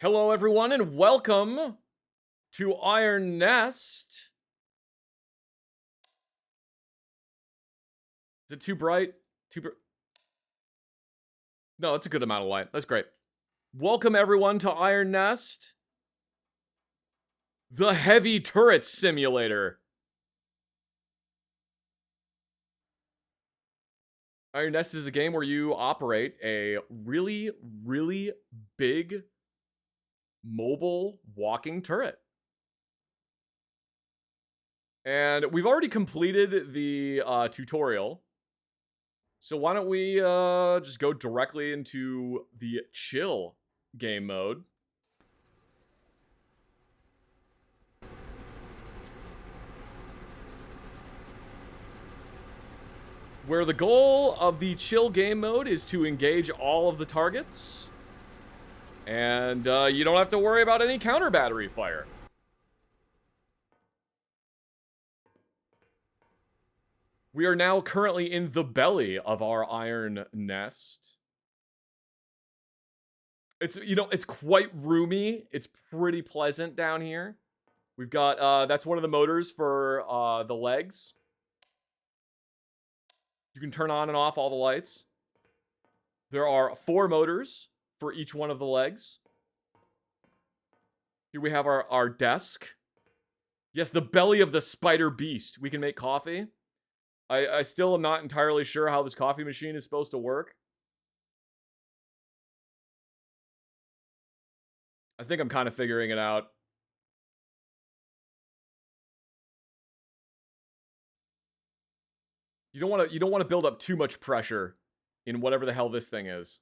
Hello, everyone, and welcome to Iron Nest. Is it too bright? No, that's a good amount of light. That's great. Welcome, everyone, to Iron Nest, the heavy turret simulator. Iron Nest is a game where you operate a really, really big mobile walking turret. And we've already completed the tutorial. So why don't we just go directly into the chill game mode. Where the goal of the chill game mode is to engage all of the targets. And you don't have to worry about any counter battery fire. We are now currently in the belly of our iron nest. It's quite roomy. It's pretty pleasant down here. We've got, that's one of the motors for the legs. You can turn on and off all the lights. There are 4 motors for each one of the legs. Here we have our desk. Yes, the belly of the spider beast. We can make coffee. I still am not entirely sure how this coffee machine is supposed to work. I think I'm kind of figuring it out. You don't want to build up too much pressure in whatever the hell this thing is.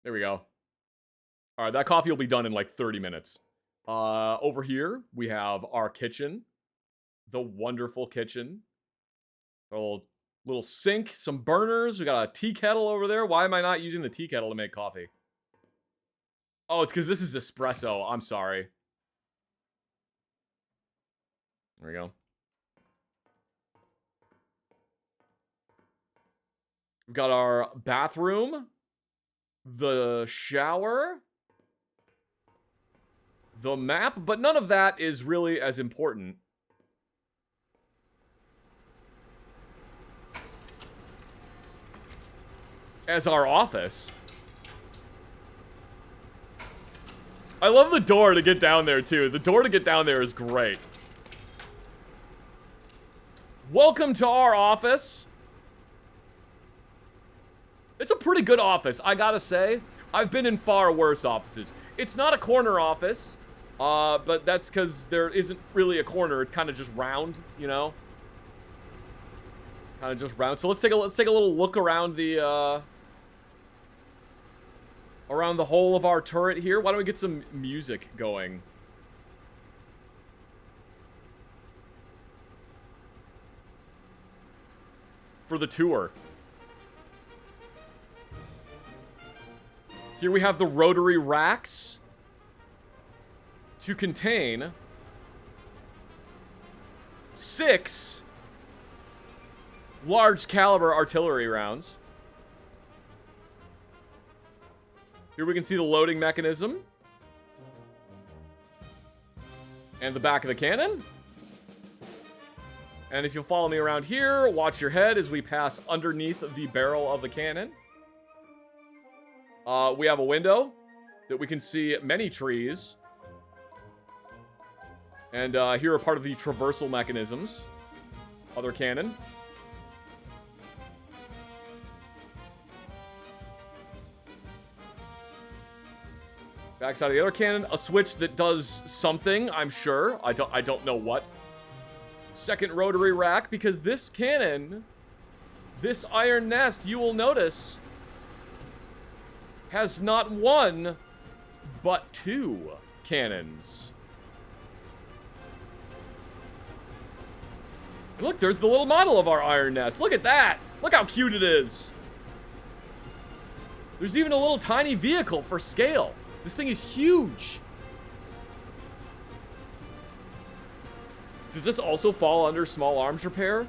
There we go. All right, that coffee will be done in like 30 minutes. Over here, we have our kitchen. The wonderful kitchen. A little sink, some burners. We got a tea kettle over there. Why am I not using the tea kettle to make coffee? Oh, it's because this is espresso. I'm sorry. There we go. We've got our bathroom. The shower. The map, but none of that is really as important. As our office. I love the door to get down there, too. The door to get down there is great. Welcome to our office. It's a pretty good office, I gotta say. I've been in far worse offices. It's not a corner office. But that's because there isn't really a corner. It's kind of just round, you know? Kind of just round. So let's take a little look around the around the whole of our turret here. Why don't we get some music going? For the tour. Here we have the rotary racks to contain 6 large caliber artillery rounds. Here we can see the loading mechanism. And the back of the cannon. And if you'll follow me around here, watch your head as we pass underneath the barrel of the cannon. We have a window that we can see many trees. And here are part of the traversal mechanisms. Other cannon. Backside of the other cannon, a switch that does something, I'm sure. I don't know what. Second rotary rack, because this cannon, this iron nest, you will notice, has not 1, but 2 cannons. And look, there's the little model of our iron nest. Look at that. Look how cute it is. There's even a little tiny vehicle for scale. This thing is huge. Does this also fall under small arms repair?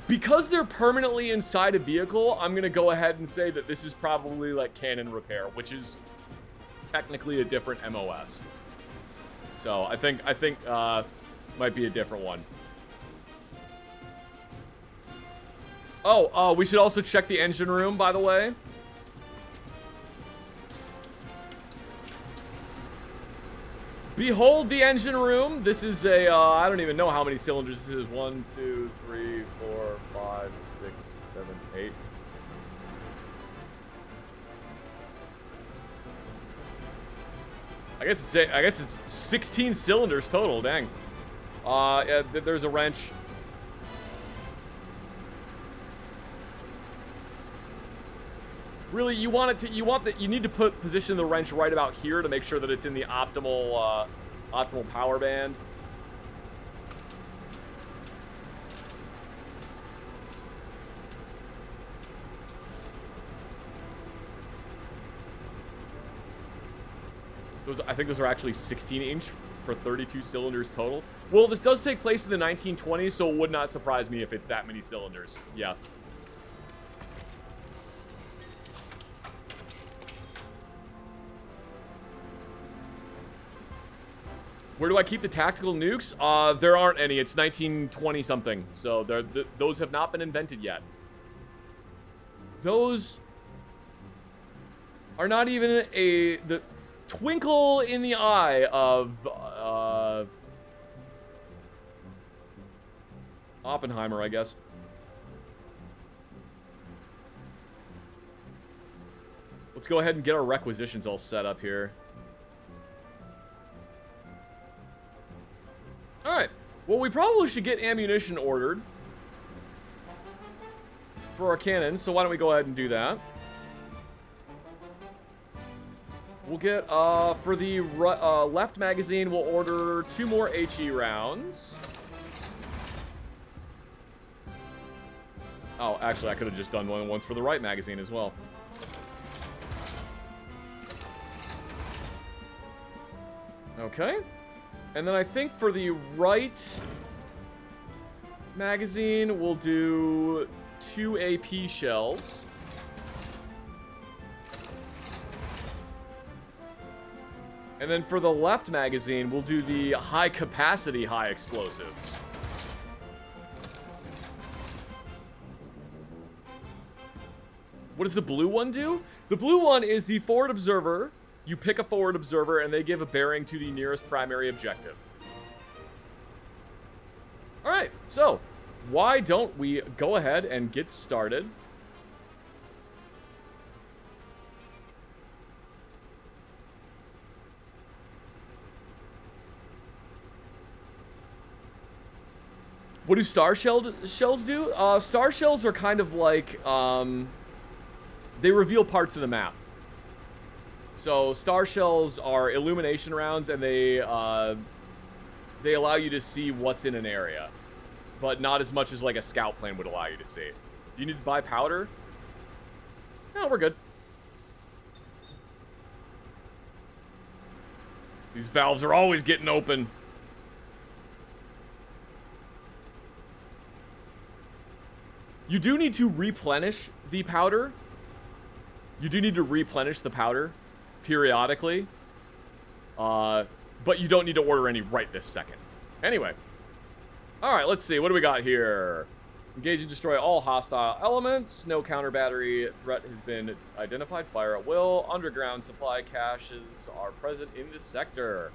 because they're permanently inside a vehicle, I'm gonna go ahead and say that this is probably like cannon repair, which is technically a different MOS. So I think might be a different one. Oh, we should also check the engine room, by the way. Behold the engine room. This is a, I don't even know how many cylinders this is. 1, 2, 3, 4, 5, 6, 7, 8. I guess it's 16 cylinders total, dang. Yeah, there's a wrench. Really, you need to position the wrench right about here to make sure that it's in the optimal power band. I think those are actually 16-inch for 32 cylinders total. Well, this does take place in the 1920s, so it would not surprise me if it's that many cylinders. Yeah. Where do I keep the tactical nukes? There aren't any. It's 1920 something, so those have not been invented yet. Those are not even the twinkle in the eye of Oppenheimer, I guess. Let's go ahead and get our requisitions all set up here. Alright, well, we probably should get ammunition ordered for our cannons, so why don't we go ahead and do that. We'll get, for the left magazine, we'll order 2 more HE rounds. Oh, actually, I could have just done one once for the right magazine as well. Okay. And then I think for the right magazine, we'll do 2 AP shells. And then for the left magazine, we'll do the high capacity high explosives. What does the blue one do? The blue one is the forward observer. You pick a forward observer, and they give a bearing to the nearest primary objective. Alright, so why don't we go ahead and get started? What do star shells do? Star shells are kind of like, they reveal parts of the map. So star shells are illumination rounds, and they allow you to see what's in an area, but not as much as like a scout plane would allow you to see. Do you need to buy powder? No, we're good. These valves are always getting open. You do need to replenish the powder. You do need to replenish the powder periodically, but you don't need to order any right this second. Anyway, all right, let's see, what do we got here? Engage and destroy all hostile elements. No counter battery threat has been identified. Fire at will. Underground supply caches are present in this sector.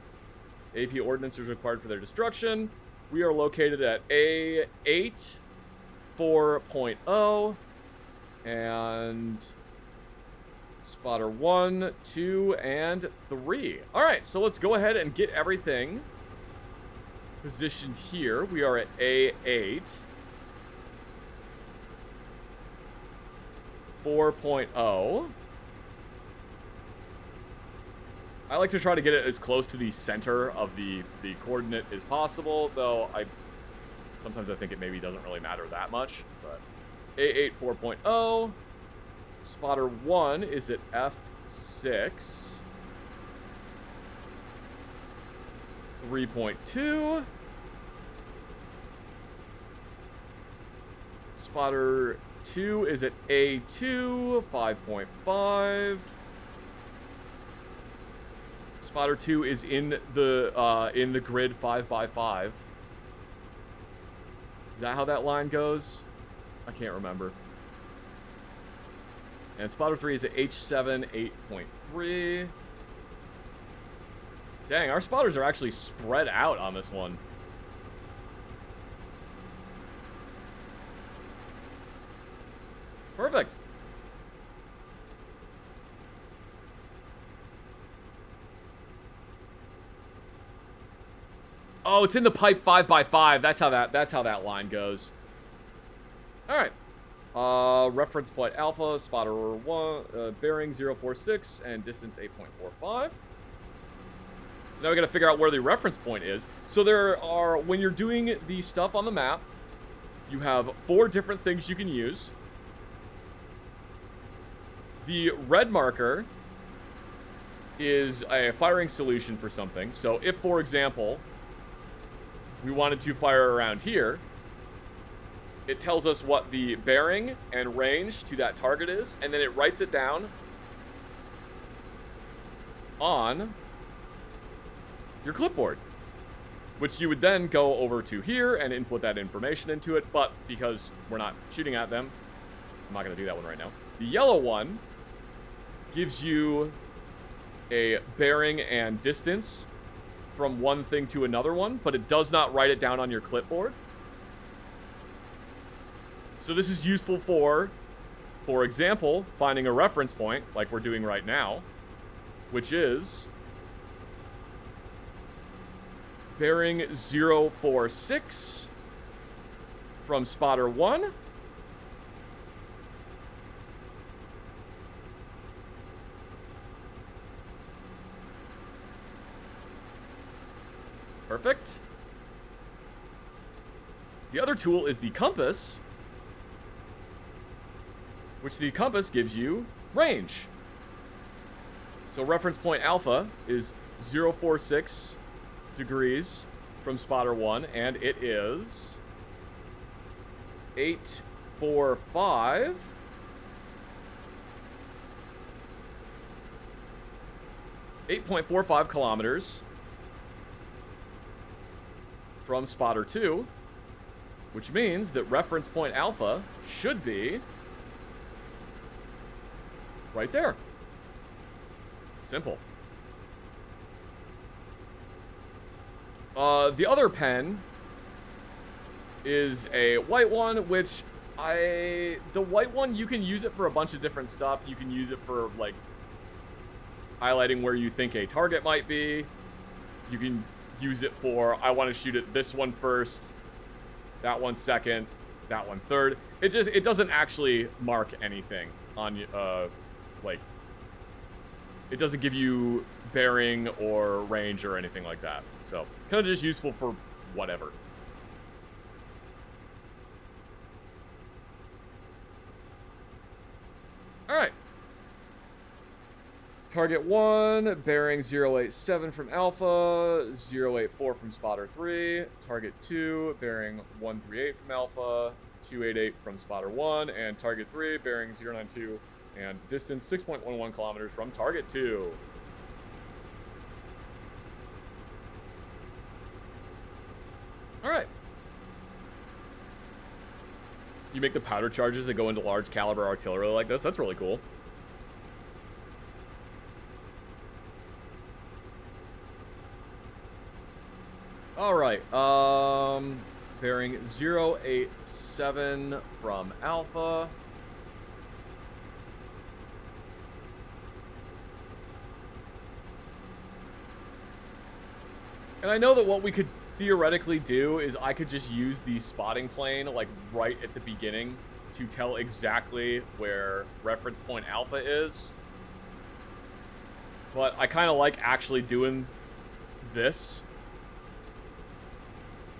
AP ordnance is required for their destruction. We are located at A8 4.0 and spotter 1, 2, and 3. All right, so let's go ahead and get everything positioned here. We are at A8 4.0. I like to try to get it as close to the center of the coordinate as possible, though sometimes I think it maybe doesn't really matter that much. But A8 4.0. Spotter 1 is at F6. 3.2. Spotter 2 is at A2, 5.5. Spotter 2 is in the grid 5x5. Is that how that line goes? I can't remember. And spotter 3 is at H7, 8.3. Dang, our spotters are actually spread out on this one. Perfect. Oh, it's in the pipe 5x5. That's how that line goes. All right. Reference point alpha, spotter 1, bearing 046, and distance 8.45. So now we got to figure out where the reference point is. So there are, when you're doing the stuff on the map, you have 4 different things you can use. The red marker is a firing solution for something. So if, for example, we wanted to fire around here, it tells us what the bearing and range to that target is, and then it writes it down on your clipboard, which you would then go over to here and input that information into it. But because we're not shooting at them, I'm not going to do that one right now. The yellow one gives you a bearing and distance from one thing to another one, but it does not write it down on your clipboard. So this is useful for example, finding a reference point like we're doing right now, which is bearing 046 from spotter 1. Perfect. The other tool is the compass, which the compass gives you range. So reference point alpha is 046 degrees from spotter 1, and it is 845. 8.45 kilometers from spotter 2, which means that reference point alpha should be right there. Simple. The other pen is a white one, which the white one, you can use it for a bunch of different stuff. You can use it for, like, highlighting where you think a target might be. You can use it for, I want to shoot at this one first, that one second, that one third. It doesn't actually mark anything on, like, it doesn't give you bearing or range or anything like that. So, kind of just useful for whatever. Alright. Target 1, bearing 087 from alpha, 084 from spotter 3. Target 2, bearing 138 from alpha, 288 from spotter 1. And target 3, bearing 092 and distance 6.11 kilometers from target 2. Alright. You make the powder charges that go into large caliber artillery like this. That's really cool. Alright, bearing 087 from alpha. And I know that what we could theoretically do is I could just use the spotting plane, like, right at the beginning to tell exactly where reference point alpha is. But I kind of like actually doing this.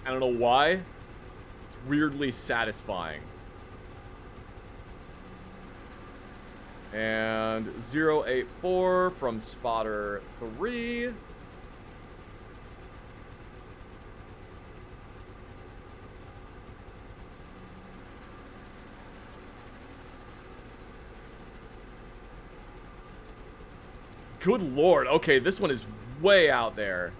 I don't know why. It's weirdly satisfying. And 084 from spotter 3. Good lord. Okay, this one is way out there.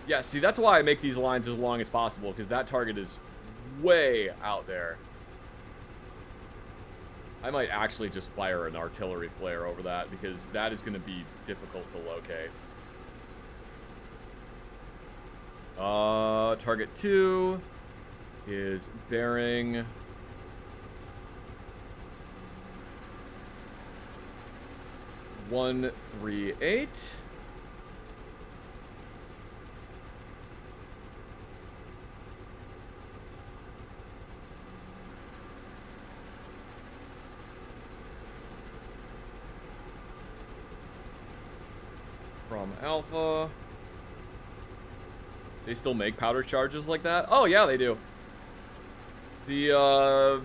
Yeah, see, that's why I make these lines as long as possible, because that target is way out there. I might actually just fire an artillery flare over that, because that is going to be difficult to locate. Target 2 is bearing 138. From Alpha. They still make powder charges like that? Oh, yeah, they do. The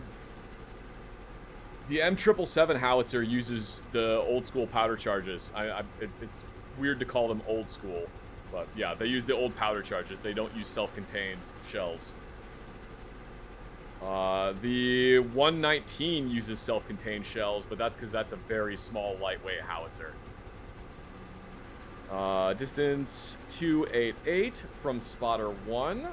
M777 howitzer uses the old school powder charges. It's weird to call them old school, but yeah, they use the old powder charges. They don't use self-contained shells. The 119 uses self-contained shells, but that's because that's a very small, lightweight howitzer. Distance 288 from spotter 1.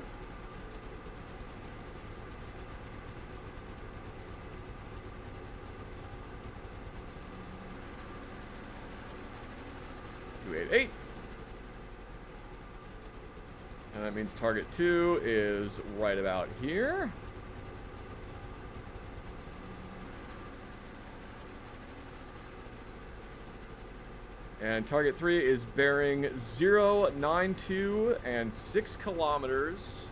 And that means target 2 is right about here. And target 3 is bearing 092 and 6 kilometers.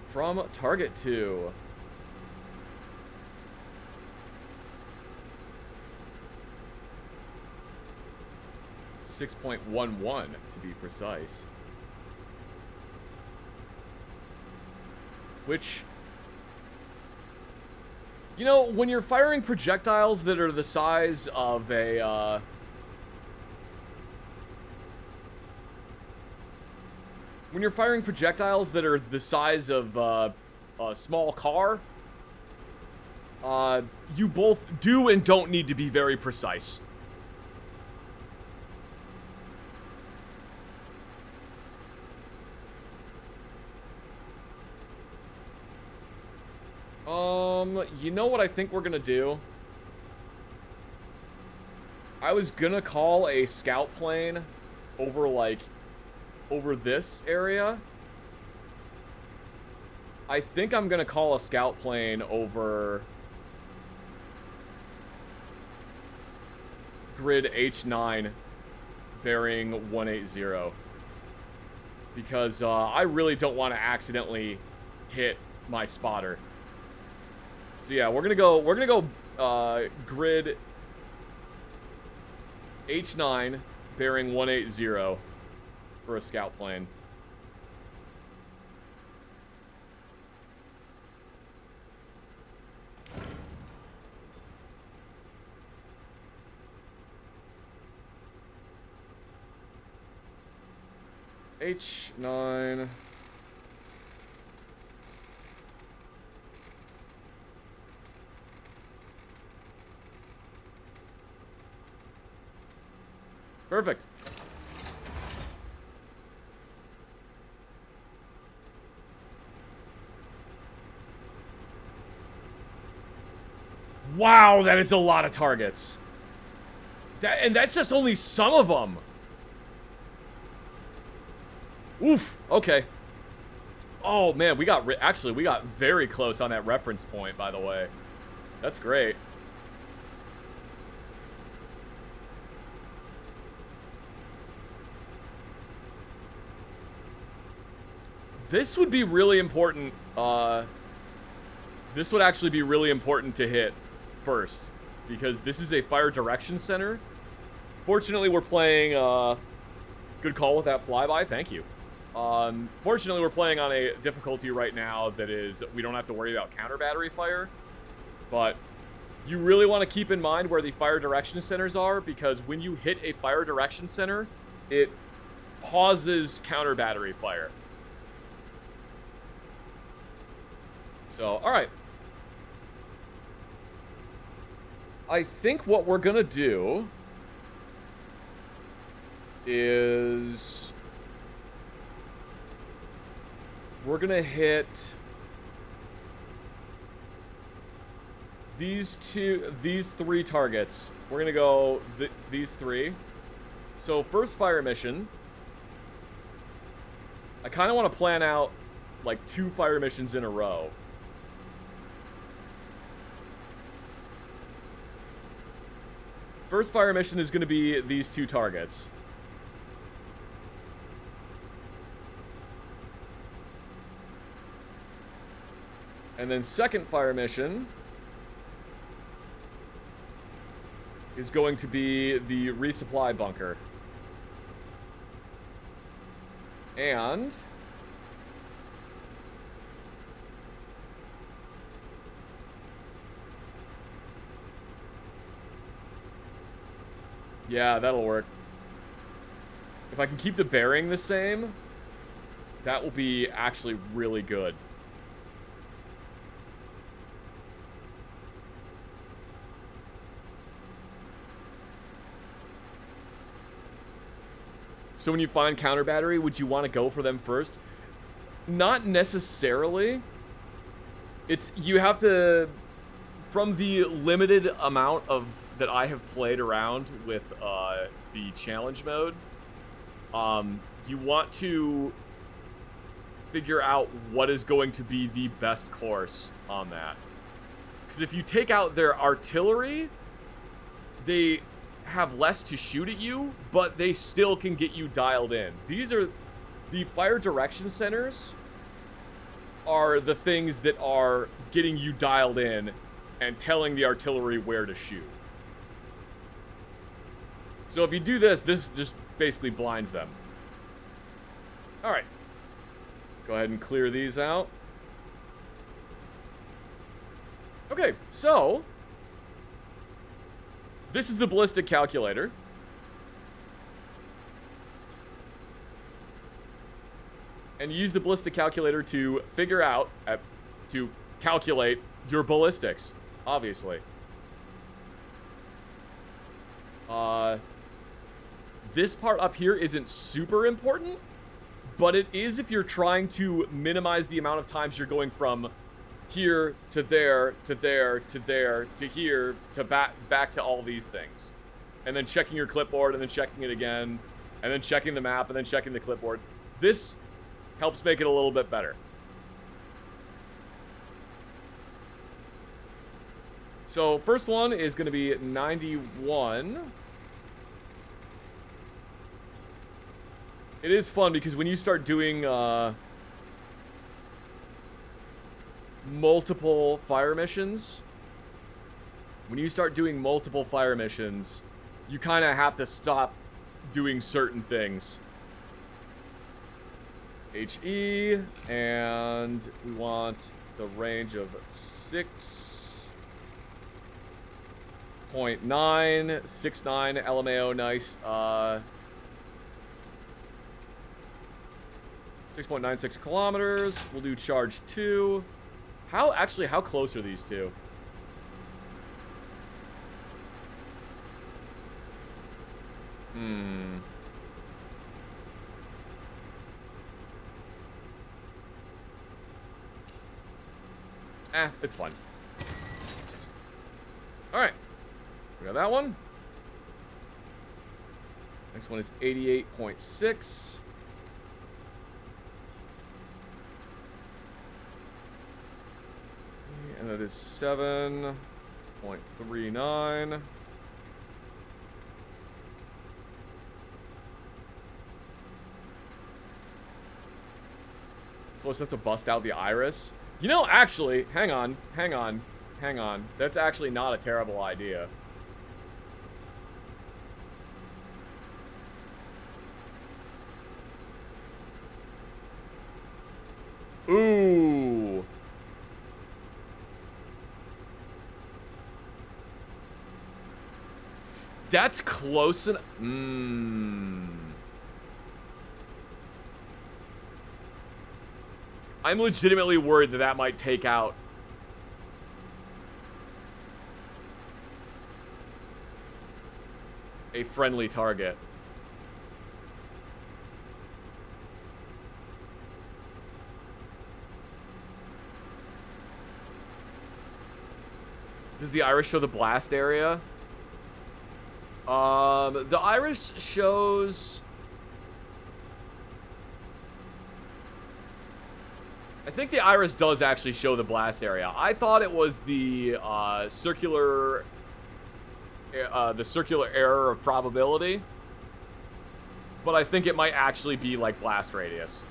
From target 2. It's 6.11 to be precise. Which, you know, when you're firing projectiles that are the size of a, when you're firing projectiles that are the size of a small car, you both do and don't need to be very precise. You know what I think we're gonna do? I was gonna call a scout plane over, like, over this area. I think I'm gonna call a scout plane over grid H9 bearing 180. Because, I really don't want to accidentally hit my spotter. So yeah, we're gonna go grid H9 bearing 180 for a scout plane. H9. Perfect. Wow, that is a lot of targets. And that's just only some of them. Oof, okay. Oh, man, we got very close on that reference point, by the way. That's great. This would be really important. This would actually be really important to hit first, because this is a fire direction center. Fortunately, we're playing, good call with that flyby, thank you. Fortunately, we're playing on a difficulty right now that is, we don't have to worry about counter battery fire, but You really want to keep in mind where the fire direction centers are, because when you hit a fire direction center, it pauses counter battery fire. So, alright. I think what we're gonna do is we're gonna hit these three targets. We're gonna go these three. So first fire mission, I kind of want to plan out like 2 fire missions in a row. First fire mission is going to be these 2 targets. And then second fire mission is going to be the resupply bunker. And yeah, that'll work. If I can keep the bearing the same, that will be actually really good. So when you find counter battery, would you want to go for them first? Not necessarily. You have to, from the limited amount of that I have played around with the challenge mode, you want to figure out what is going to be the best course on that. Because if you take out their artillery, they have less to shoot at you, but they still can get you dialed in. These are the fire direction centers are the things that are getting you dialed in and telling the artillery where to shoot. So if you do this just basically blinds them. Alright. Go ahead and clear these out. Okay, so this is the ballistic calculator. And you use the ballistic calculator to figure out, to calculate your ballistics, obviously. This part up here isn't super important, but it is if you're trying to minimize the amount of times you're going from here to there, to there, to there, to here, to back to all these things. And then checking your clipboard, and then checking it again, and then checking the map, and then checking the clipboard. This helps make it a little bit better. So first one is going to be 91. It is fun because when you start doing multiple fire missions, you kind of have to stop doing certain things. HE, and we want the range of 6.9, 69 LMAO, nice. 6.96 kilometers. We'll do charge 2. How close are these two? It's fine. Alright. We got that one. Next one is 88.6. And that is 7.39. Close enough to bust out the iris. You know, actually, hang on. That's actually not a terrible idea. Ooh. That's close enough. I'm legitimately worried that that might take out a friendly target. Does the iris show the blast area? The iris shows... I think the iris does actually show the blast area. I thought it was the circular error of probability, but I think it might actually be like blast radius.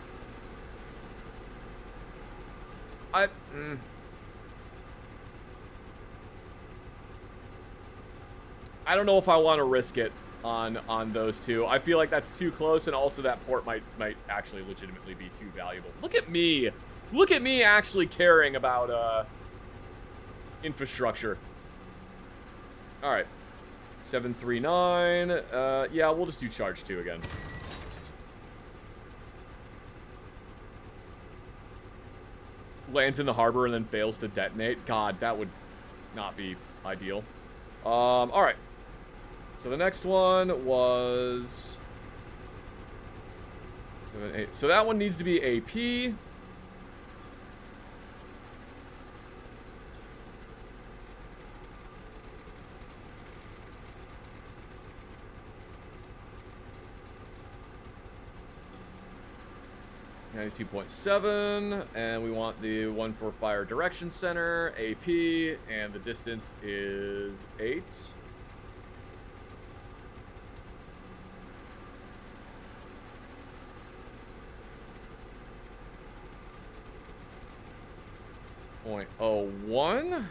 I don't know if I want to risk it on those two. I feel like that's too close, and also that port might actually legitimately be too valuable. Look at me. Look at me actually caring about infrastructure. All right. 739. Yeah, we'll just do charge 2 again. Lands in the harbor and then fails to detonate. God, that would not be ideal. All right. So the next one was 7, 8. So that one needs to be AP. .7, and we want the one for fire direction center, AP, and the distance is 8. .01.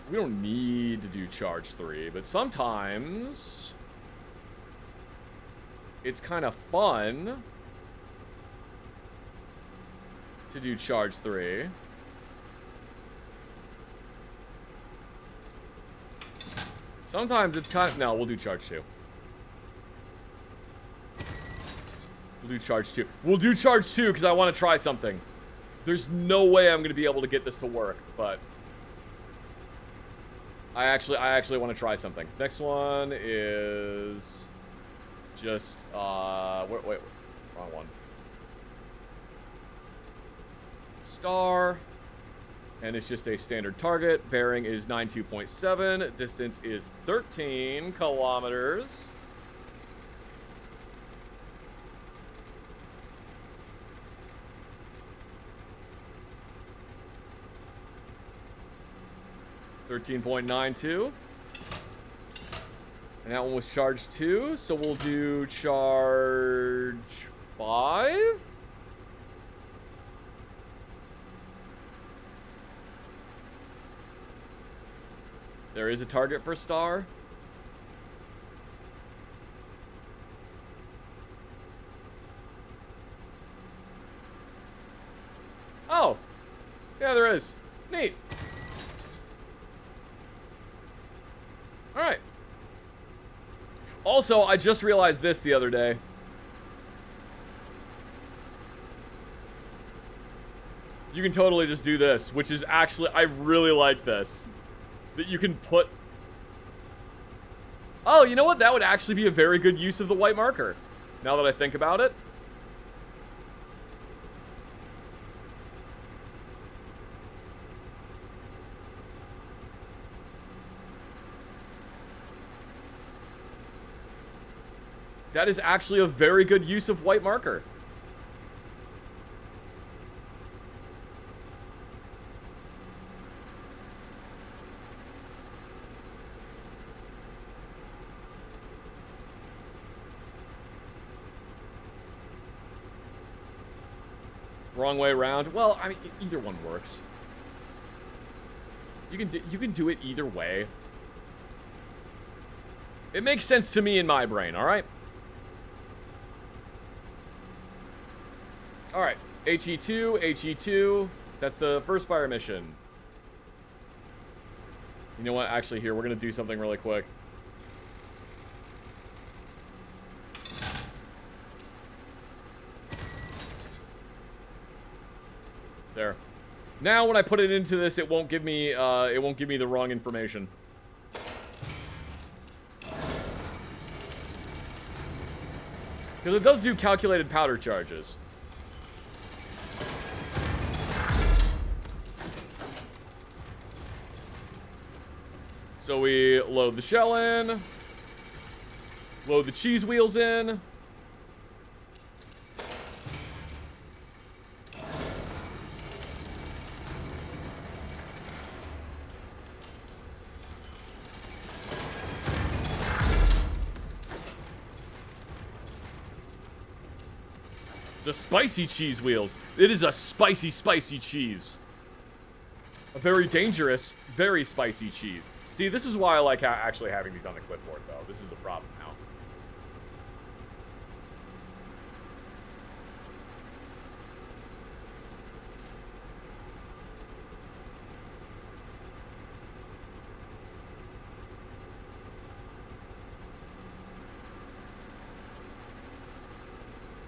We don't need to do charge 3, but sometimes it's kind of fun to do charge 3. Sometimes it's kind of... No, we'll do charge 2. We'll do charge 2. We'll do charge 2 because I want to try something. There's no way I'm going to be able to get this to work, but I actually want to try something. Next one is just wait, wrong one. Star, and it's just a standard target. Bearing is 92.7. Distance is 13 kilometers. $13.92. And that one was charge 2, so we'll do charge 5. There is a target for Star. Oh! Yeah, there is. Neat. Alright. Also, I just realized this the other day. You can totally just do this, which is actually... I really like this. That you can put... Oh, you know what? That would actually be a very good use of the white marker. Now that I think about it. That is actually a very good use of white marker. Wrong way around. Well, I mean, either one works. You can do it either way. It makes sense to me in my brain, all right? All right, HE2, HE2. That's the first fire mission. You know what? Actually, here, we're going to do something really quick. There. Now, when I put it into this, it won't give me the wrong information. Because it does do calculated powder charges. So we load the shell in. Load the cheese wheels in. The spicy cheese wheels. It is a spicy, spicy cheese. A very dangerous, very spicy cheese. See, this is why I like actually having these on the clipboard, though. This is the problem now.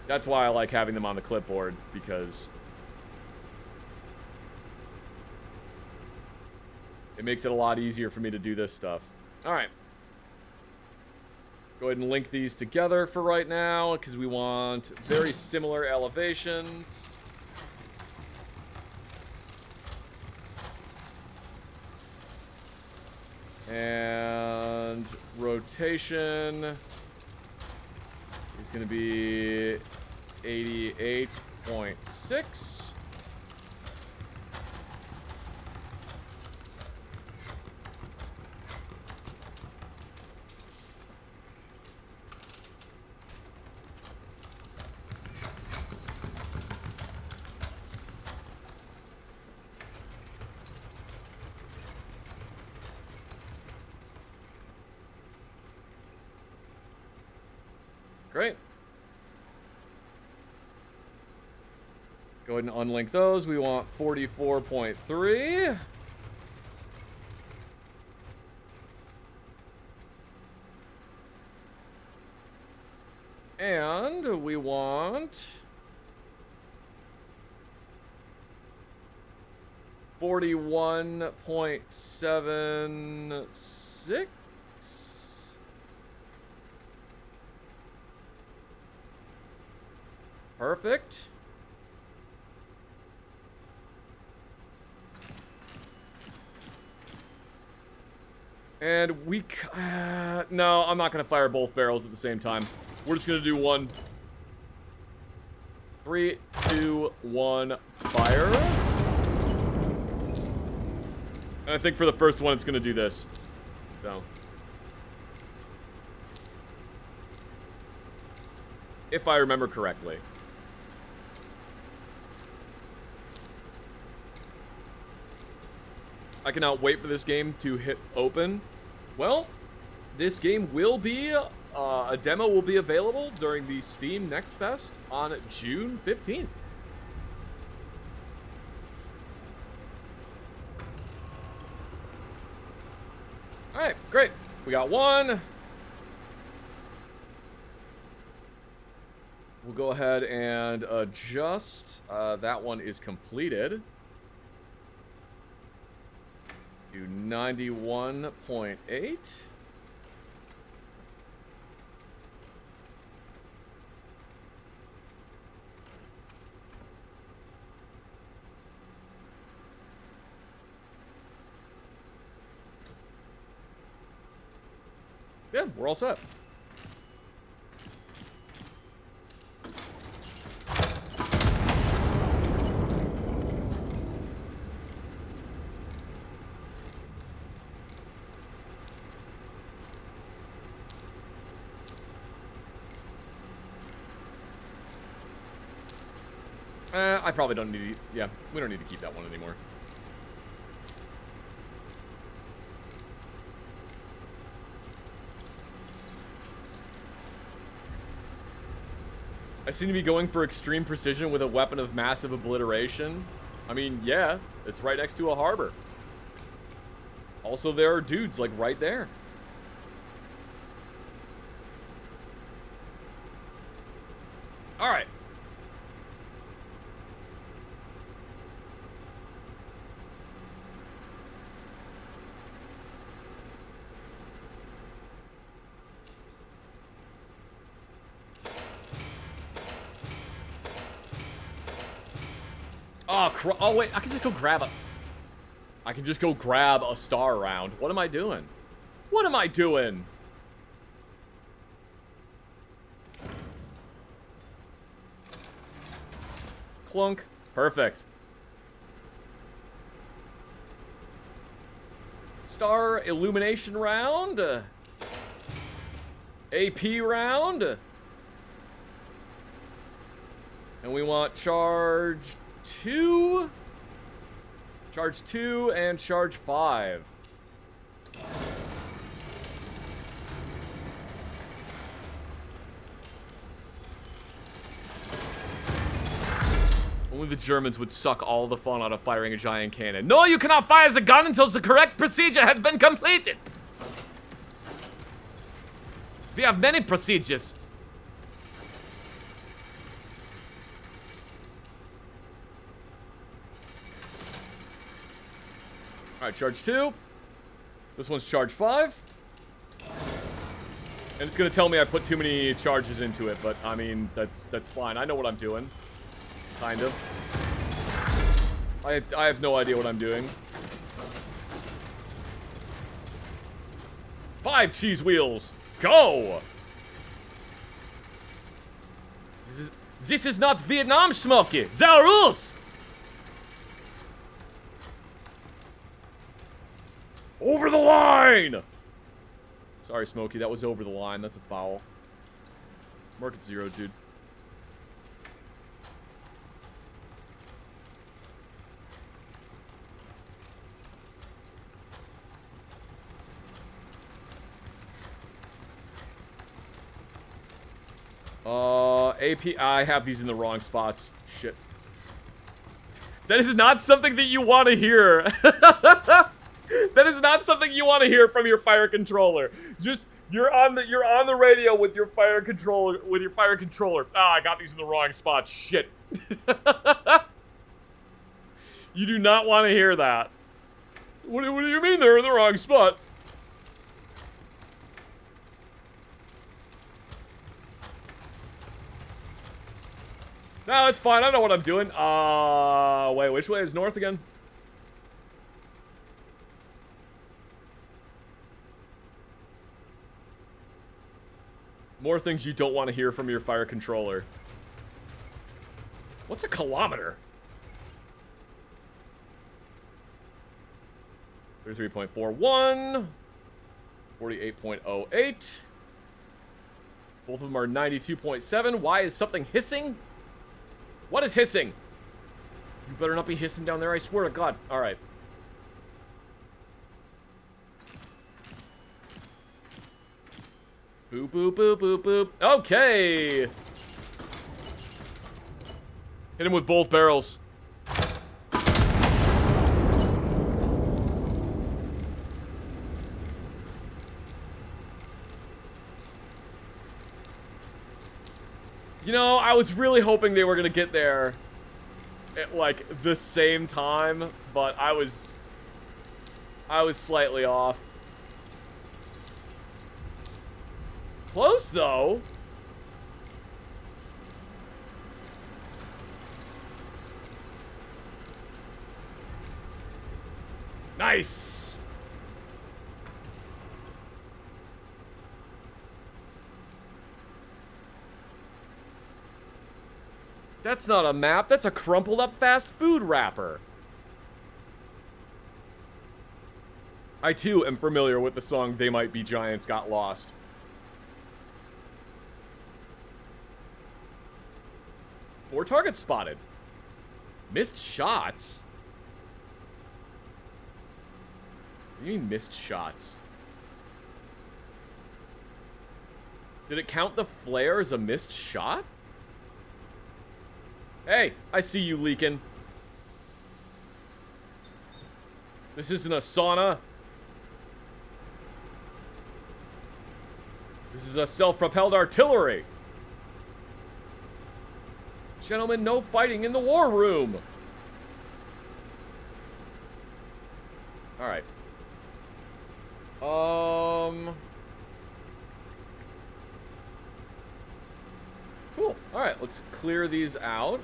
That's why I like having them on the clipboard, because it makes it a lot easier for me to do this stuff. All right. Go ahead and link these together for right now, because we want very similar elevations. And rotation is going to be 88.6. Great. Go ahead and unlink those. We want 44.3. And we want 41.76. Perfect. And we... no, I'm not going to fire both barrels at the same time. We're just going to do one. 3, 2, 1, fire. And I think for the first one, it's going to do this. So... if I remember correctly. I cannot wait for this game to hit open. Well, this game will be, a demo will be available during the Steam Next Fest on June 15th. Alright, great. We got one. We'll go ahead and adjust. That one is completed. To 91.8. Yeah, we're all set. I probably don't need to, yeah, we don't need to keep that one anymore. I seem to be going for extreme precision with a weapon of massive obliteration. I mean, yeah, it's right next to a harbor. Also, there are dudes, like, right there. Alright. Oh, wait, I can just go grab a... I can just go grab a star round. What am I doing? What am I doing? Clunk. Perfect. Star illumination round. AP round. And we want charge 2. Charge 2 and charge 5. Only the Germans would suck all the fun out of firing a giant cannon. No, you cannot fire the gun until the correct procedure has been completed. We have many procedures. Alright, charge 2. This one's charge 5. And it's gonna tell me I put too many charges into it, but I mean, that's fine. I know what I'm doing. Kind of. I have no idea what I'm doing. 5 cheese wheels. Go! This is not Vietnam, Smokey. There are rules! Over the line! Sorry, Smokey, that was over the line. That's a foul. Mark it 0, dude. AP, I have these in the wrong spots. Shit. That is not something that you want to hear. That is not something you want to hear from your fire controller. Just you're on the radio with your fire controller Ah, I got these in the wrong spot. Shit. You do not want to hear that. What do you mean they're in the wrong spot? No, it's fine. I know what I'm doing. Wait, which way is north again? More things you don't want to hear from your fire controller. What's a kilometer? 33.41. 48.08. Both of them are 92.7. Why is something hissing? What is hissing? You better not be hissing down there, I swear to God. Alright. Boop, boop, boop, boop, boop. Okay! Hit him with both barrels. You know, I was really hoping they were gonna get there at, like, the same time, but I was slightly off. Close, though. Nice! That's not a map, that's a crumpled up fast food wrapper. I too am familiar with the song They Might Be Giants Got Lost. Four targets spotted. Missed shots? What do you mean missed shots? Did it count the flare as a missed shot? Hey, I see you leaking. This isn't a sauna. This is a self-propelled artillery. Gentlemen, no fighting in the war room. Alright. Cool. Alright, let's clear these out.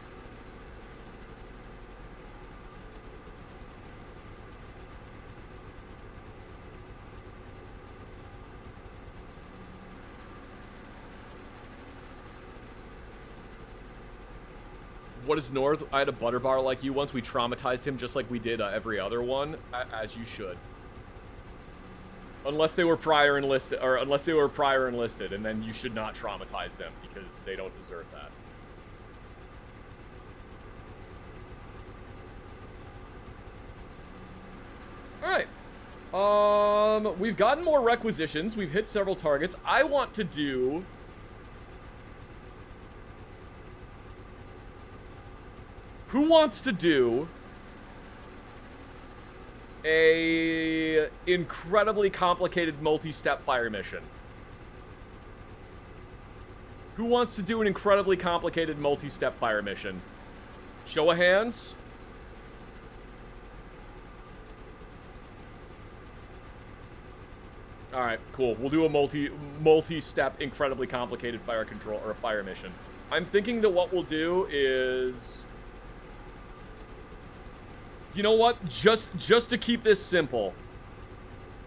What is North? I had a butter bar like you once. We traumatized him just like we did every other one, as you should. Unless they were prior enlisted, and then you should not traumatize them because they don't deserve that. All right. We've gotten more requisitions. We've hit several targets. I want to do... Who wants to do a incredibly complicated multi-step fire mission? Who wants to do an incredibly complicated multi-step fire mission? Show of hands. All right, cool. We'll do a multi-step incredibly complicated fire control or a fire mission. I'm thinking that what we'll do is... You know what? Just to keep this simple.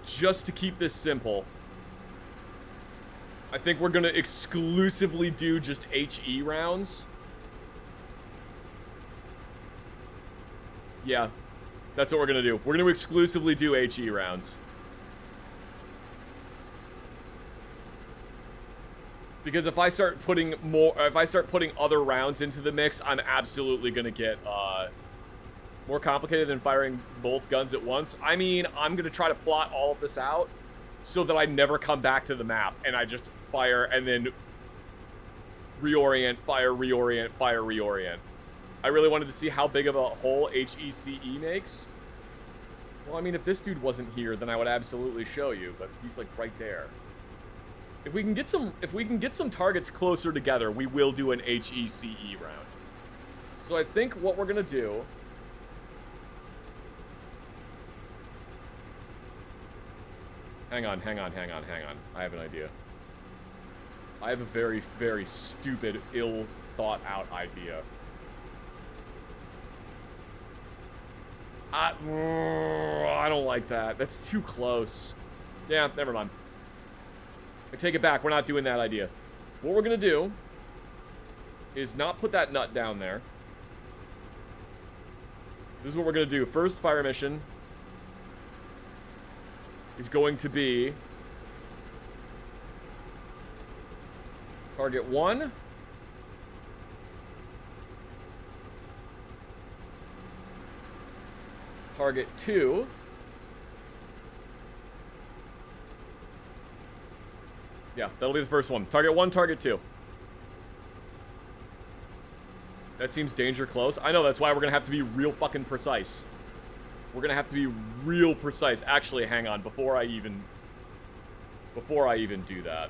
Just to keep this simple. I think we're gonna exclusively do just HE rounds. Yeah. That's what we're gonna do. We're gonna exclusively do HE rounds. Because if I start putting other rounds into the mix, I'm absolutely gonna get, more complicated than firing both guns at once. I mean, I'm going to try to plot all of this out so that I never come back to the map and I just fire and then reorient, fire, reorient, fire, reorient. I really wanted to see how big of a hole HECE makes. Well, I mean, if this dude wasn't here, then I would absolutely show you, but he's like right there. If we can get some targets closer together, we will do an HECE round. So I think what we're going to do... Hang on. I have an idea. I have a very, very stupid, ill-thought-out idea. I don't like that. That's too close. Yeah, never mind. I take it back. We're not doing that idea. What we're going to do is not put that nut down there. This is what we're going to do. First fire mission is going to be target 1. Target 2. Yeah, that'll be the first one. Target 1, target 2. That seems danger close. I know, that's why we're gonna have to be real fucking precise. We're gonna have to be real precise. Actually, hang on, before I even do that.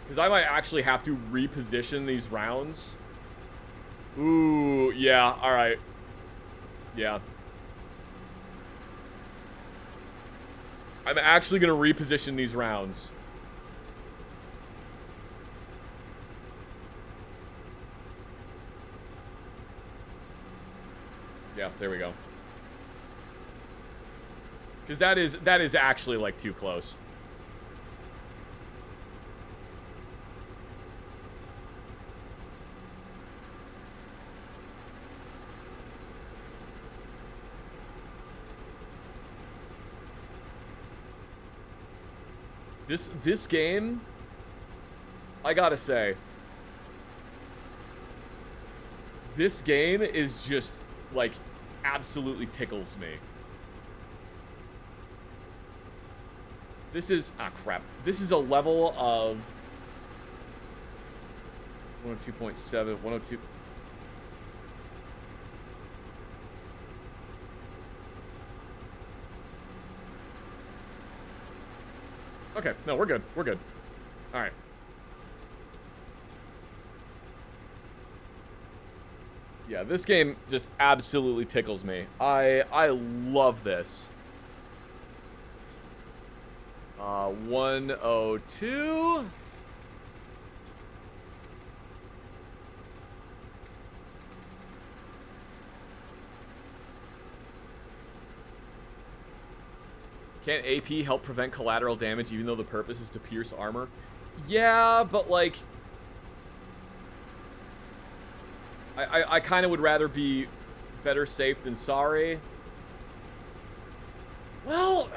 Because I might actually have to reposition these rounds. Ooh, yeah, alright. Yeah. I'm actually gonna reposition these rounds. Yeah, there we go. Because that is actually, like, too close. This game, I gotta say, this game is just, like, absolutely tickles me. This is, crap. This is a level of 102.7, 102. Okay, no, we're good. We're good. All right. Yeah, this game just absolutely tickles me. I love this. 102. Can't AP help prevent collateral damage even though the purpose is to pierce armor? Yeah, but like... I kind of would rather be better safe than sorry. Well...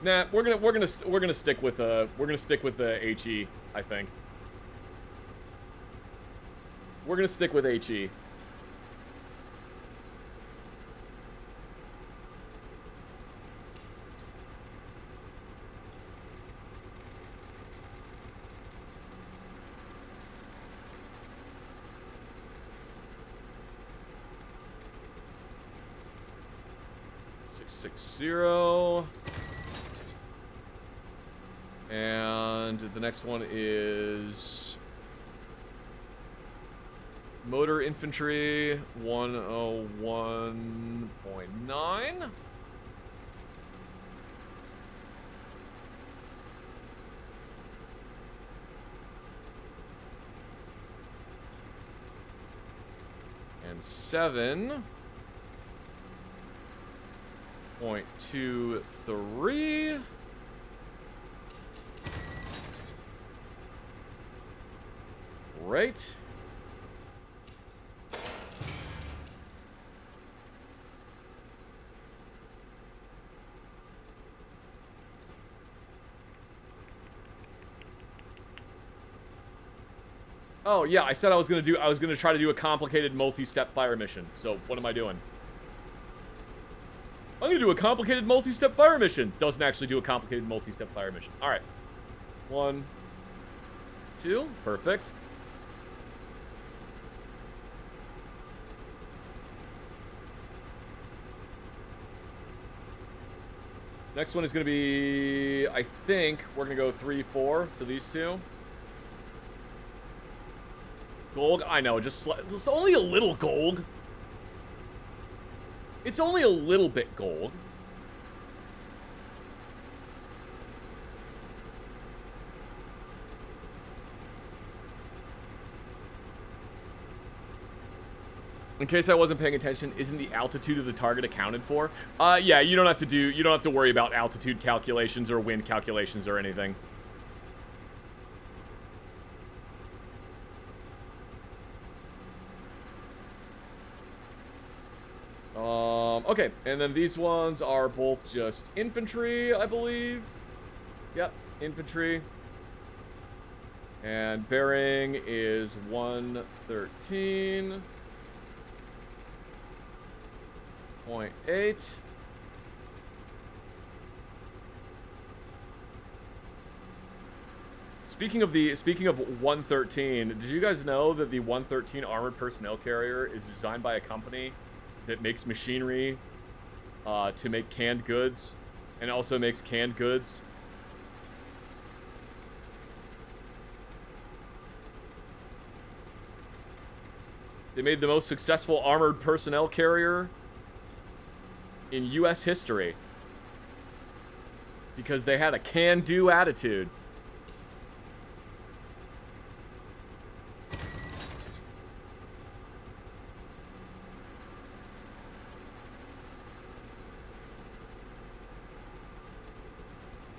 Nah, we're gonna stick with the HE, I think. We're gonna stick with HE. .660. And the next one is motor infantry 101.9. And 7.23. Right. Oh, yeah, I said I was gonna try to do a complicated multi-step fire mission. So, what am I doing? I'm gonna do a complicated multi-step fire mission. Doesn't actually do a complicated multi-step fire mission. Alright. 1, 2, perfect. Next one is going to be, I think, we're going to go 3, 4. So these two. Gold, I know, it's only a little gold. It's only a little bit gold. In case I wasn't paying attention, isn't the altitude of the target accounted for? Yeah, you don't have to worry about altitude calculations or wind calculations or anything. Okay, and then these ones are both just infantry, I believe. Yep, infantry. And bearing is 113. 0.8. Speaking of 113, did you guys know that the 113 armored personnel carrier is designed by a company that makes machinery to make canned goods, and also makes canned goods? They made the most successful armored personnel carrier in U.S. history because they had a can-do attitude.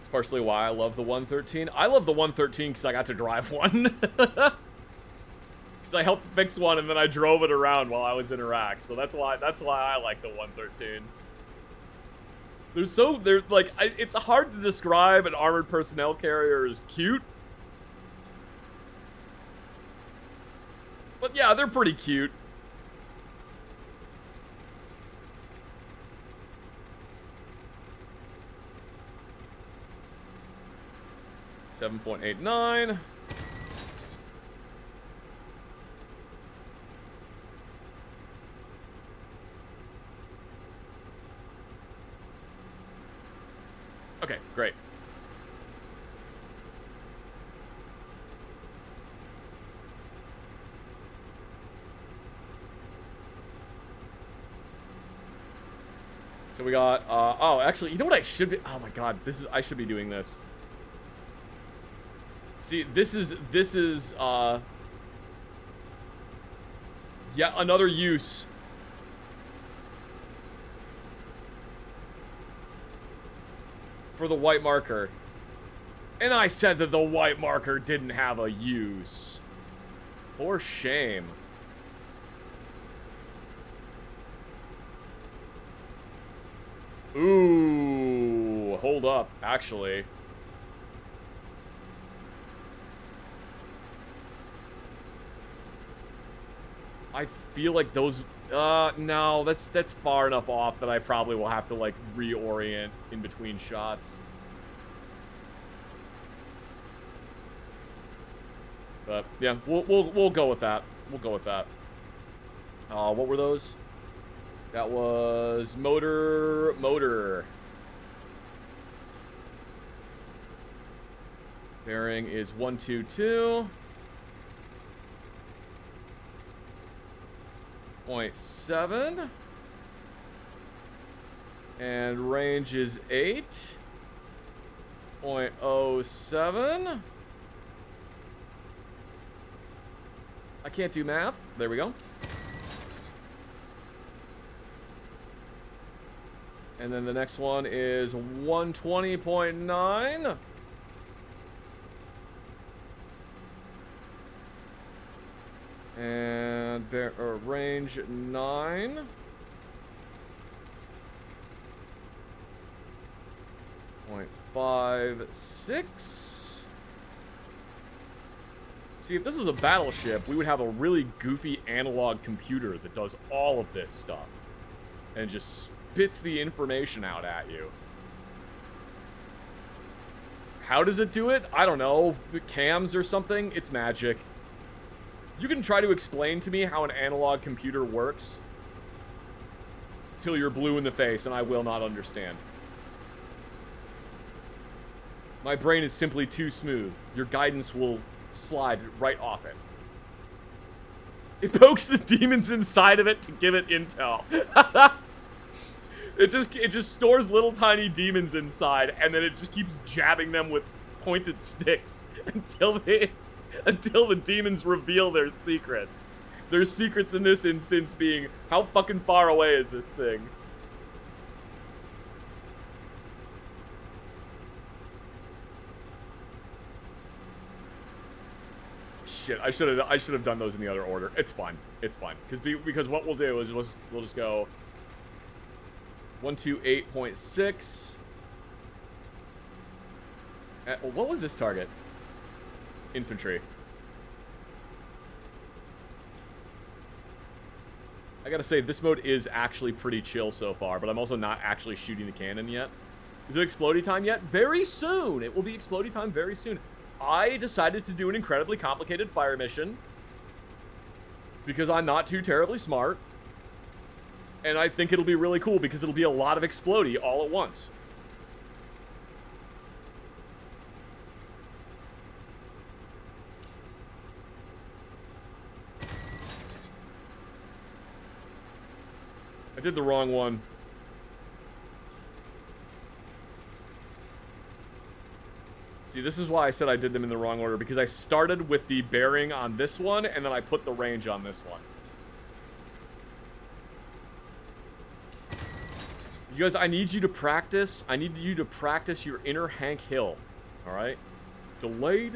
It's partially why I love the 113. I love the 113 because I got to drive one. Because I helped fix one and then I drove it around while I was in Iraq. So that's why I like the 113. It's hard to describe an armored personnel carrier as cute. But yeah, they're pretty cute. .89. Okay, great. So we got, oh, actually, you know what I should be, oh my god, I should be doing this. See, this is, yet another use. For the white marker. And I said that the white marker didn't have a use. For shame. Ooh, hold up, actually. I feel like those, no, that's far enough off that I probably will have to, like, reorient in between shots. But, yeah, we'll go with that. We'll go with that. What were those? That was motor. Bearing is 122. 0.7. And range is 8.07. I can't do math. There we go. And then the next one is 120.9. And range 9. 0.56. See, if this was a battleship, we would have a really goofy analog computer that does all of this stuff. And just spits the information out at you. How does it do it? I don't know. Cams or something? It's magic. You can try to explain to me how an analog computer works till you're blue in the face, and I will not understand. My brain is simply too smooth. Your guidance will slide right off it. It pokes the demons inside of it to give it intel. It just stores little tiny demons inside, and then it just keeps jabbing them with pointed sticks until the demons reveal their secrets. Their secrets in this instance being, how fucking far away is this thing? Shit, I should have done those in the other order. It's fine. It's fine. Because what we'll do is we'll just go 128.6. What was this target? Infantry. I gotta say, this mode is actually pretty chill so far, but I'm also not actually shooting the cannon yet. Is it explodey time yet? Very soon! It will be explodey time very soon. I decided to do an incredibly complicated fire mission because I'm not too terribly smart. And I think it'll be really cool because it'll be a lot of explodey all at once. I did the wrong one. See, this is why I said I did them in the wrong order, because I started with the bearing on this one, and then I put the range on this one. You guys, I need you to practice. I need you to practice your inner Hank Hill. Alright? Delayed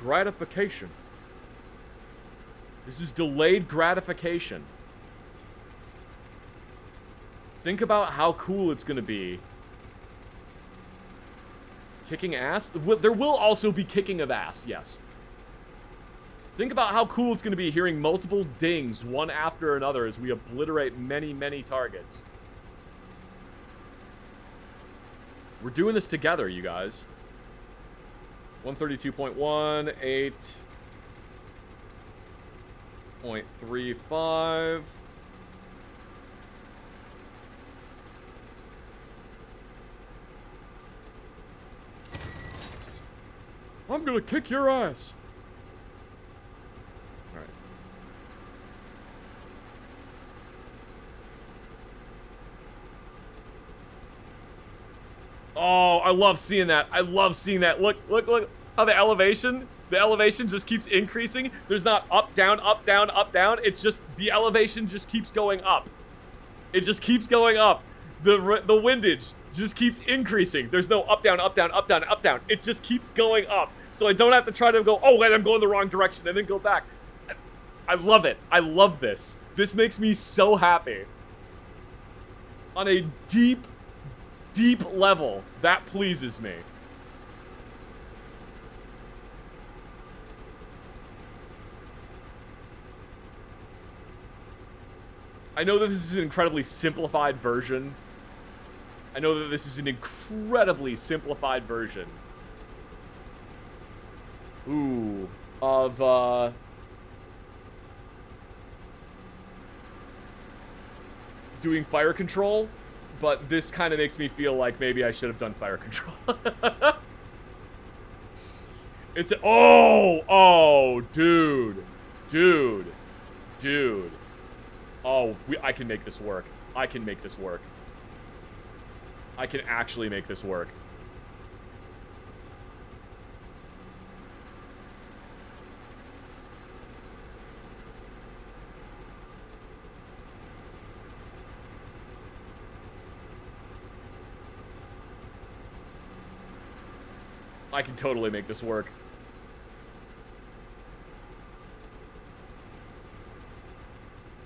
gratification. This is delayed gratification. Think about how cool it's going to be. Kicking ass? There will also be kicking of ass, yes. Think about how cool it's going to be hearing multiple dings, one after another, as we obliterate many, many targets. We're doing this together, you guys. 132.1, 8.35. I'm gonna kick your ass. All right. Oh, I love seeing that. I love seeing that. Look, look, look. How the elevation just keeps increasing. There's not up, down, up, down, up, down. It's just, the elevation just keeps going up. It just keeps going up. The windage just keeps increasing. There's no up, down, up, down, up, down, up, down. It just keeps going up. So I don't have to try to go, oh, wait, I'm going the wrong direction, and then go back. I love it. I love this. This makes me so happy. On a deep, deep level, that pleases me. I know that this is an incredibly simplified version. I know that this is an incredibly simplified version. Ooh. Of, doing fire control, but this kind of makes me feel like maybe I should have done fire control. It's, oh, dude. Oh, I can make this work. I can make this work. I can actually make this work. I can totally make this work.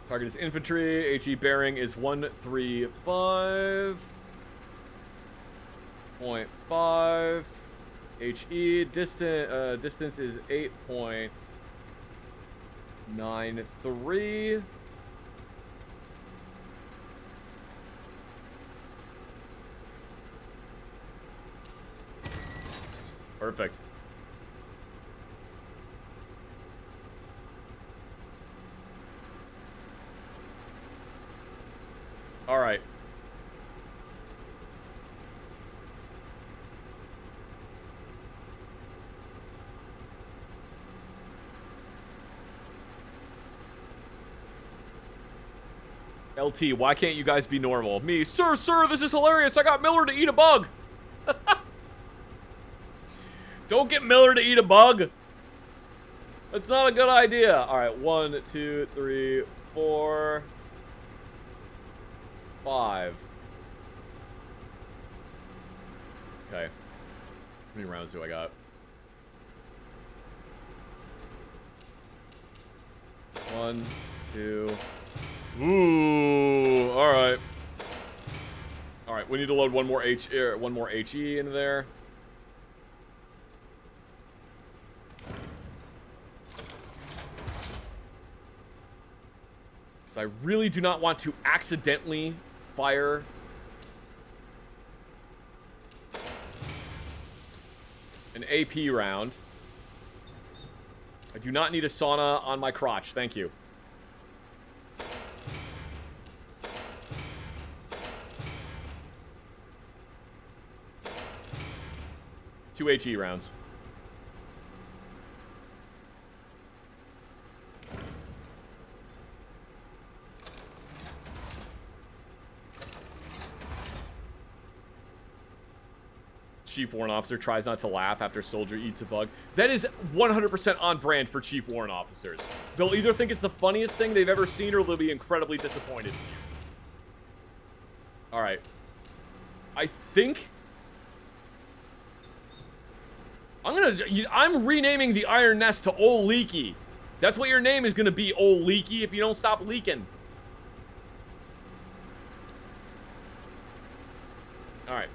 Target is infantry. HE bearing is 135.5. HE distance is 8.93. Perfect. All right. LT, why can't you guys be normal? Me, sir, this is hilarious. I got Miller to eat a bug. Don't get Miller to eat a bug. That's not a good idea. All right, 1, 2, 3, 4, 5. Okay. How many rounds do I got? 1, 2. Ooh. All right. All right. We need to load one more HE into there. Because I really do not want to accidentally fire an AP round. I do not need a sauna on my crotch. Thank you. Two HE rounds. Chief Warrant Officer tries not to laugh after soldier eats a bug. That is 100% on brand for Chief Warrant Officers. They'll either think it's the funniest thing they've ever seen, or they'll be incredibly disappointed in you. Alright. I think... I'm renaming the Iron Nest to Ol' Leaky. That's what your name is gonna be, Ol' Leaky, if you don't stop leaking. Alright.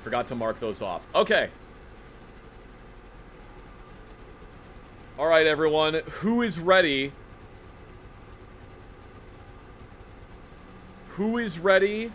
Forgot to mark those off. Okay. Alright, everyone. Who is ready? Who is ready?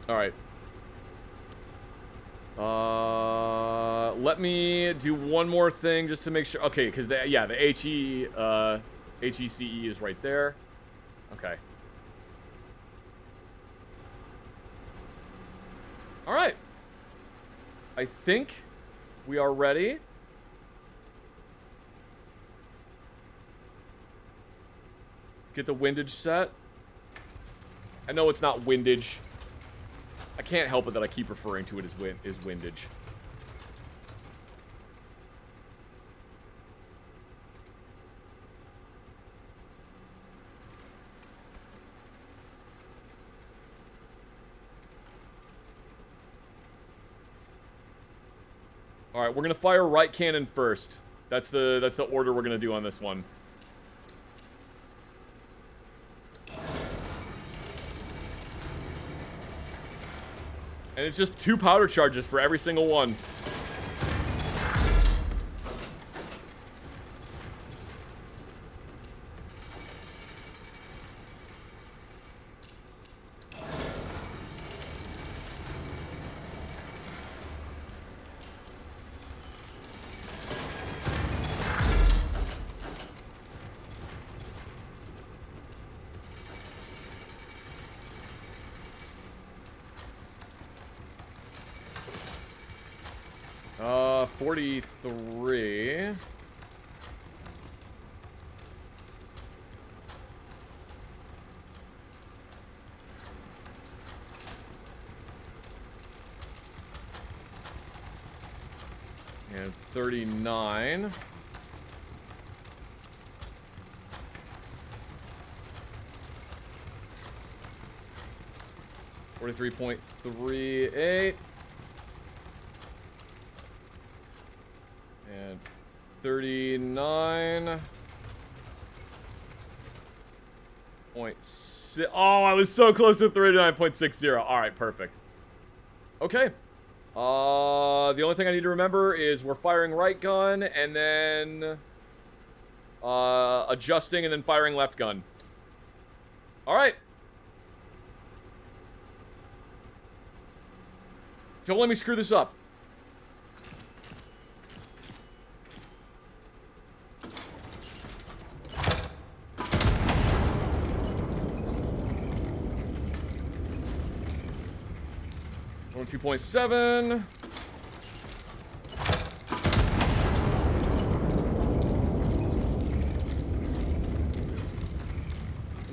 Alright. Let me do one more thing just to make sure. Okay, because the HECE is right there. Okay. Alright. I think we are ready. Let's get the windage set. I know it's not windage. I can't help it that I keep referring to it as windage. All right, we're gonna fire right cannon first. That's the order we're gonna do on this one. And it's just 2 powder charges for every single one. Uh, 43. And 39. $43.38. And 39.6. Oh, I was so close to 39.60. All right, perfect. Okay. The only thing I need to remember is we're firing right gun and then adjusting and then firing left gun. All right. Don't let me screw this up. One 2.7.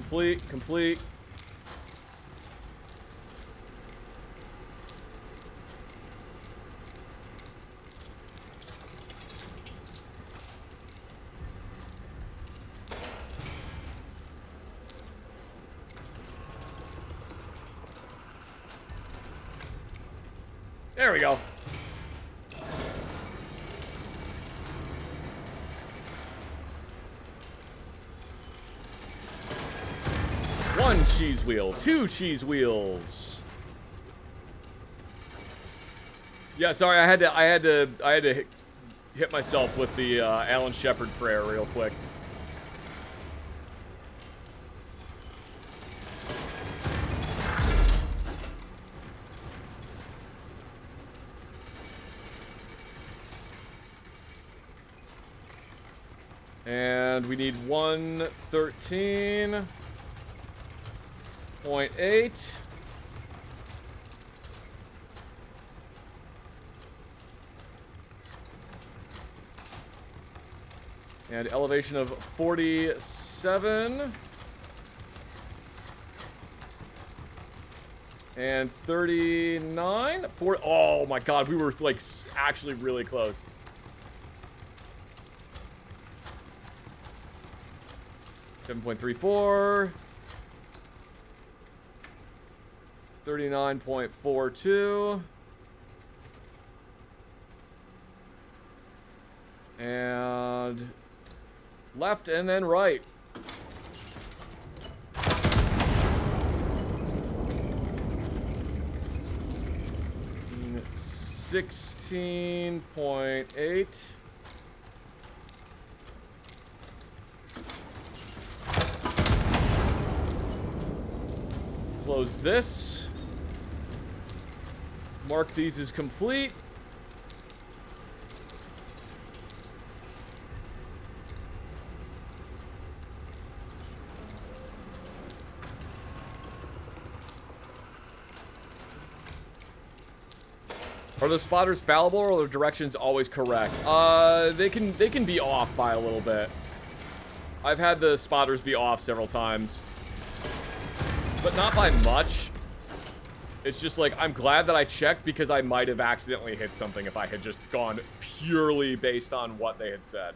Complete. There we go. One cheese wheel, 2 cheese wheels. Yeah, sorry, I had to hit myself with the Alan Shepard prayer real quick. And we need 113.8. And elevation of 47. And 39. Oh my god, we were like actually really close. 7.34. 39.42. And left and then right. $16.8. Close this. Mark these as complete. Are the spotters fallible or are the directions always correct? They can be off by a little bit. I've had the spotters be off several times. But not by much. It's just like, I'm glad that I checked because I might have accidentally hit something if I had just gone purely based on what they had said.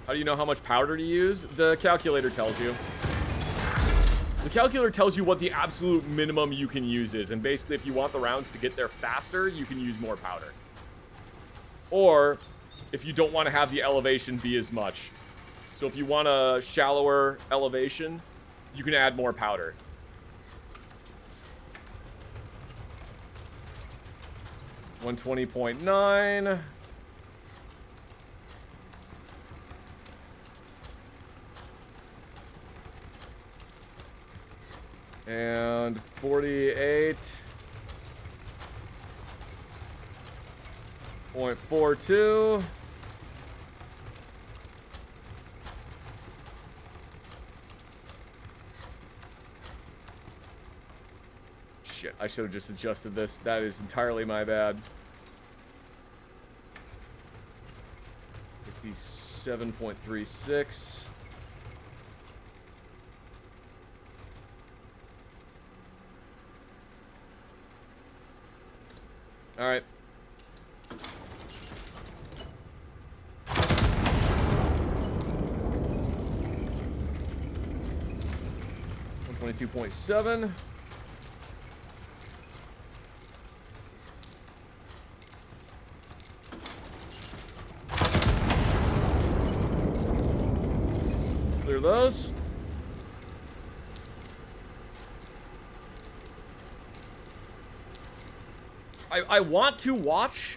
How do you know how much powder to use? The calculator tells you. The calculator tells you what the absolute minimum you can use is, and basically if you want the rounds to get there faster, you can use more powder. Or, if you don't want to have the elevation be as much. So if you want a shallower elevation, you can add more powder. $120.9. And 48.42. Shit, I should have just adjusted this. That is entirely my bad. 57.36. All right. $122.7. Clear those. I want to watch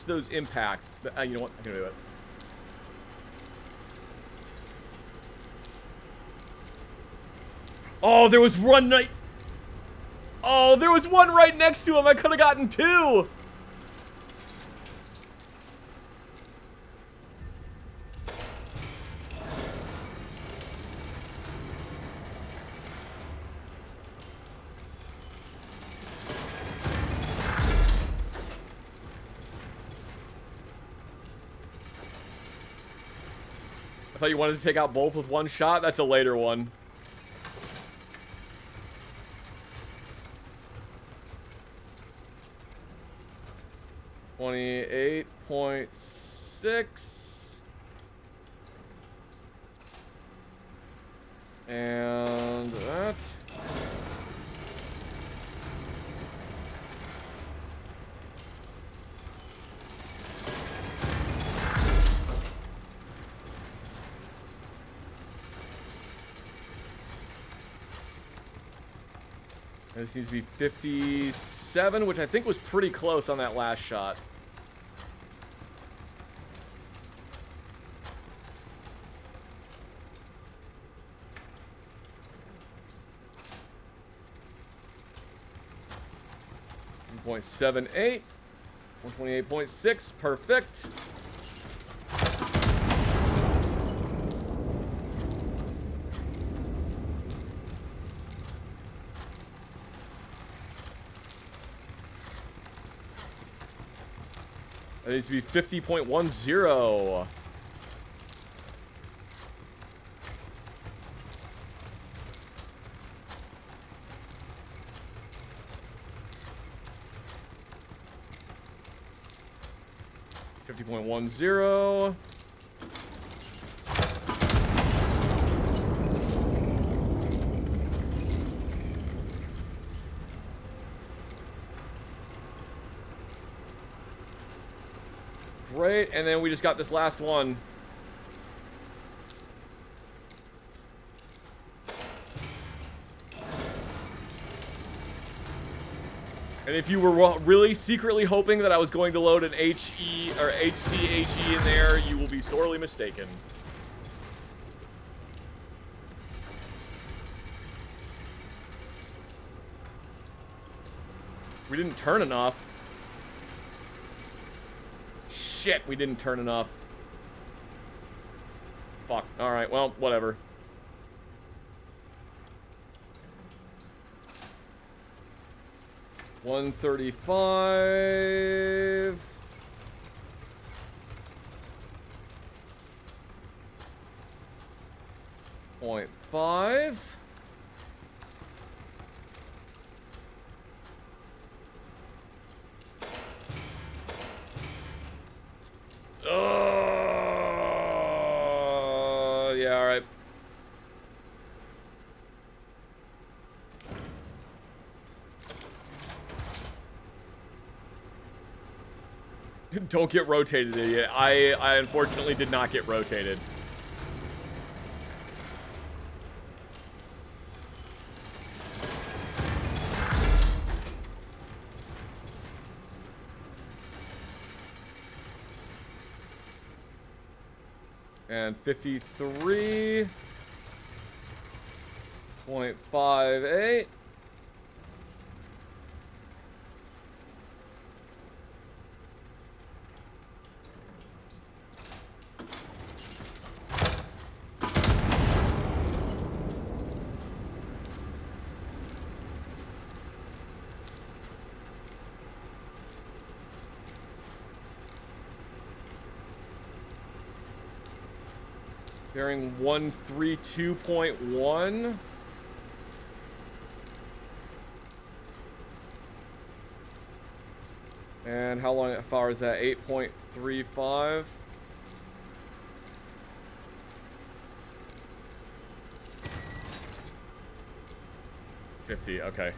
those impacts, but you know what? I can do it. Oh, there was one right. Oh, there was one right next to him. I could have gotten two. I thought you wanted to take out both with one shot. That's a later one. $28.6. And that. This needs to be 57, which I think was pretty close on that last shot. .78, 128.6, perfect. That needs to be 50.10. .10. Great, and then we just got this last one. And if you were really secretly hoping that I was going to load an HE or HCHE in there, you will be sorely mistaken. We didn't turn enough. Shit, we didn't turn enough. Fuck. Alright, well, whatever. $135. 0.5. Yeah, all right. Don't get rotated, idiot. I unfortunately did not get rotated. And 53.58. Bearing 132.1. And how far is that? 8.35. Okay.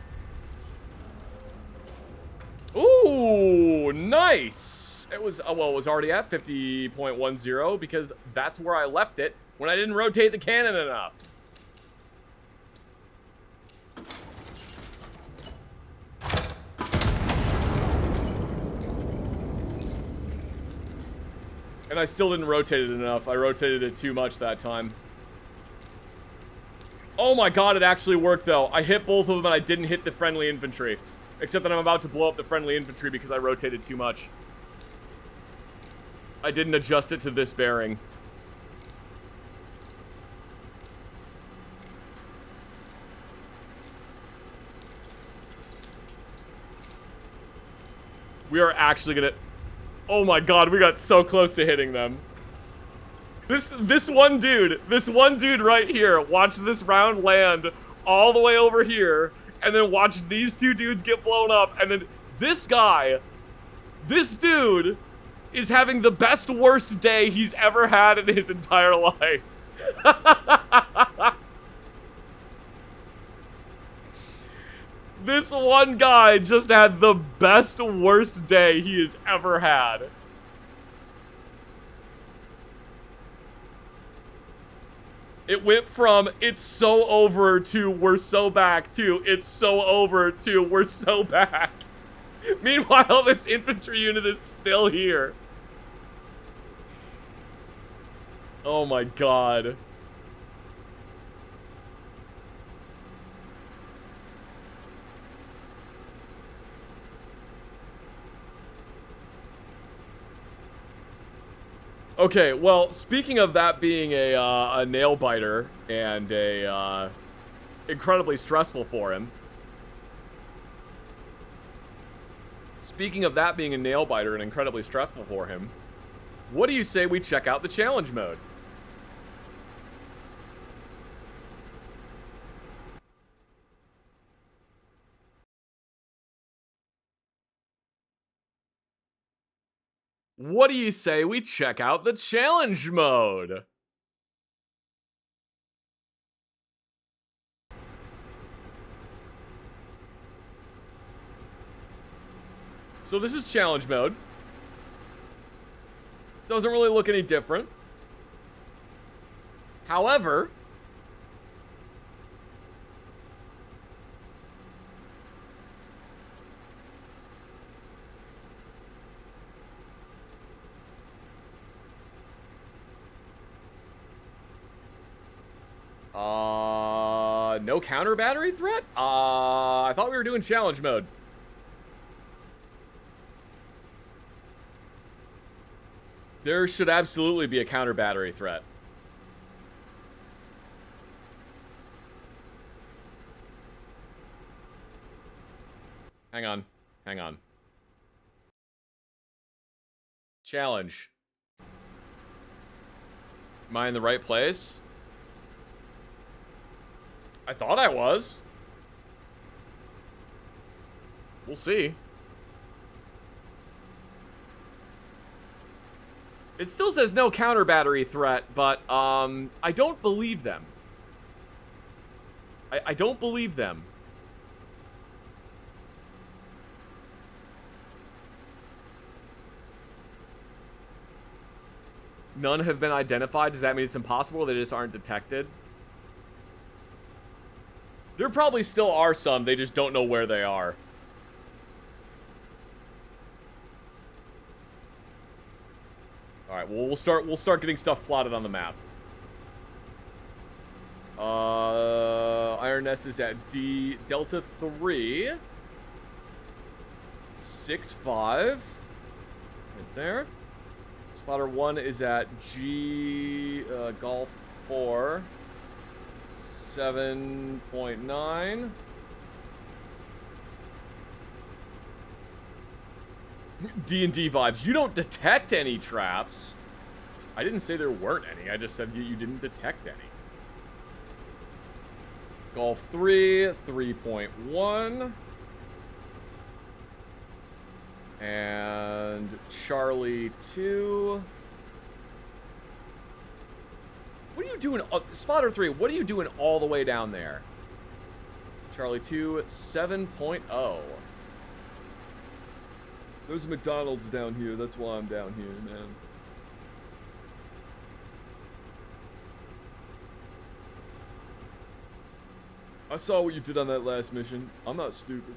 Ooh, nice. It was, well, it was already at 50.10 because that's where I left it when I didn't rotate the cannon enough. And I still didn't rotate it enough. I rotated it too much that time. Oh my god, it actually worked though. I hit both of them and I didn't hit the friendly infantry. Except that I'm about to blow up the friendly infantry because I rotated too much. I didn't adjust it to this bearing. We are actually gonna... Oh my god, we got so close to hitting them. This one dude right here, watch this round land all the way over here, and then watch these two dudes get blown up, and then this dude is having the best worst day he's ever had in his entire life. This one guy just had the best worst day he has ever had. It went from it's so over to we're so back to it's so over to we're so back. Meanwhile, this infantry unit is still here. Oh my god. Okay, well, speaking of that being a nail biter and a incredibly stressful for him. Speaking of that being a nail biter and incredibly stressful for him, what do you say we check out the challenge mode? What do you say we check out the challenge mode? So this is challenge mode. Doesn't really look any different. However, no counter battery threat? I thought we were doing challenge mode. There should absolutely be a counter battery threat. Hang on. Hang on. Challenge. Am I in the right place? I thought I was. We'll see. It still says no counter battery threat, but I don't believe them. I don't believe them. None have been identified. Does that mean it's impossible or they just aren't detected? There probably still are some, they just don't know where they are. Alright, well we'll start getting stuff plotted on the map. Iron Nest is at Delta 3. 6-5. Right there. Spotter 1 is at Golf 4. 7.9. D&D vibes. You don't detect any traps. I didn't say there weren't any. I just said you didn't detect any. Golf 3, 3.1. And Charlie 2. What are you doing? Spotter 3, what are you doing all the way down there? Charlie 2, 7.0. There's a McDonald's down here. That's why I'm down here, man. I saw what you did on that last mission. I'm not stupid.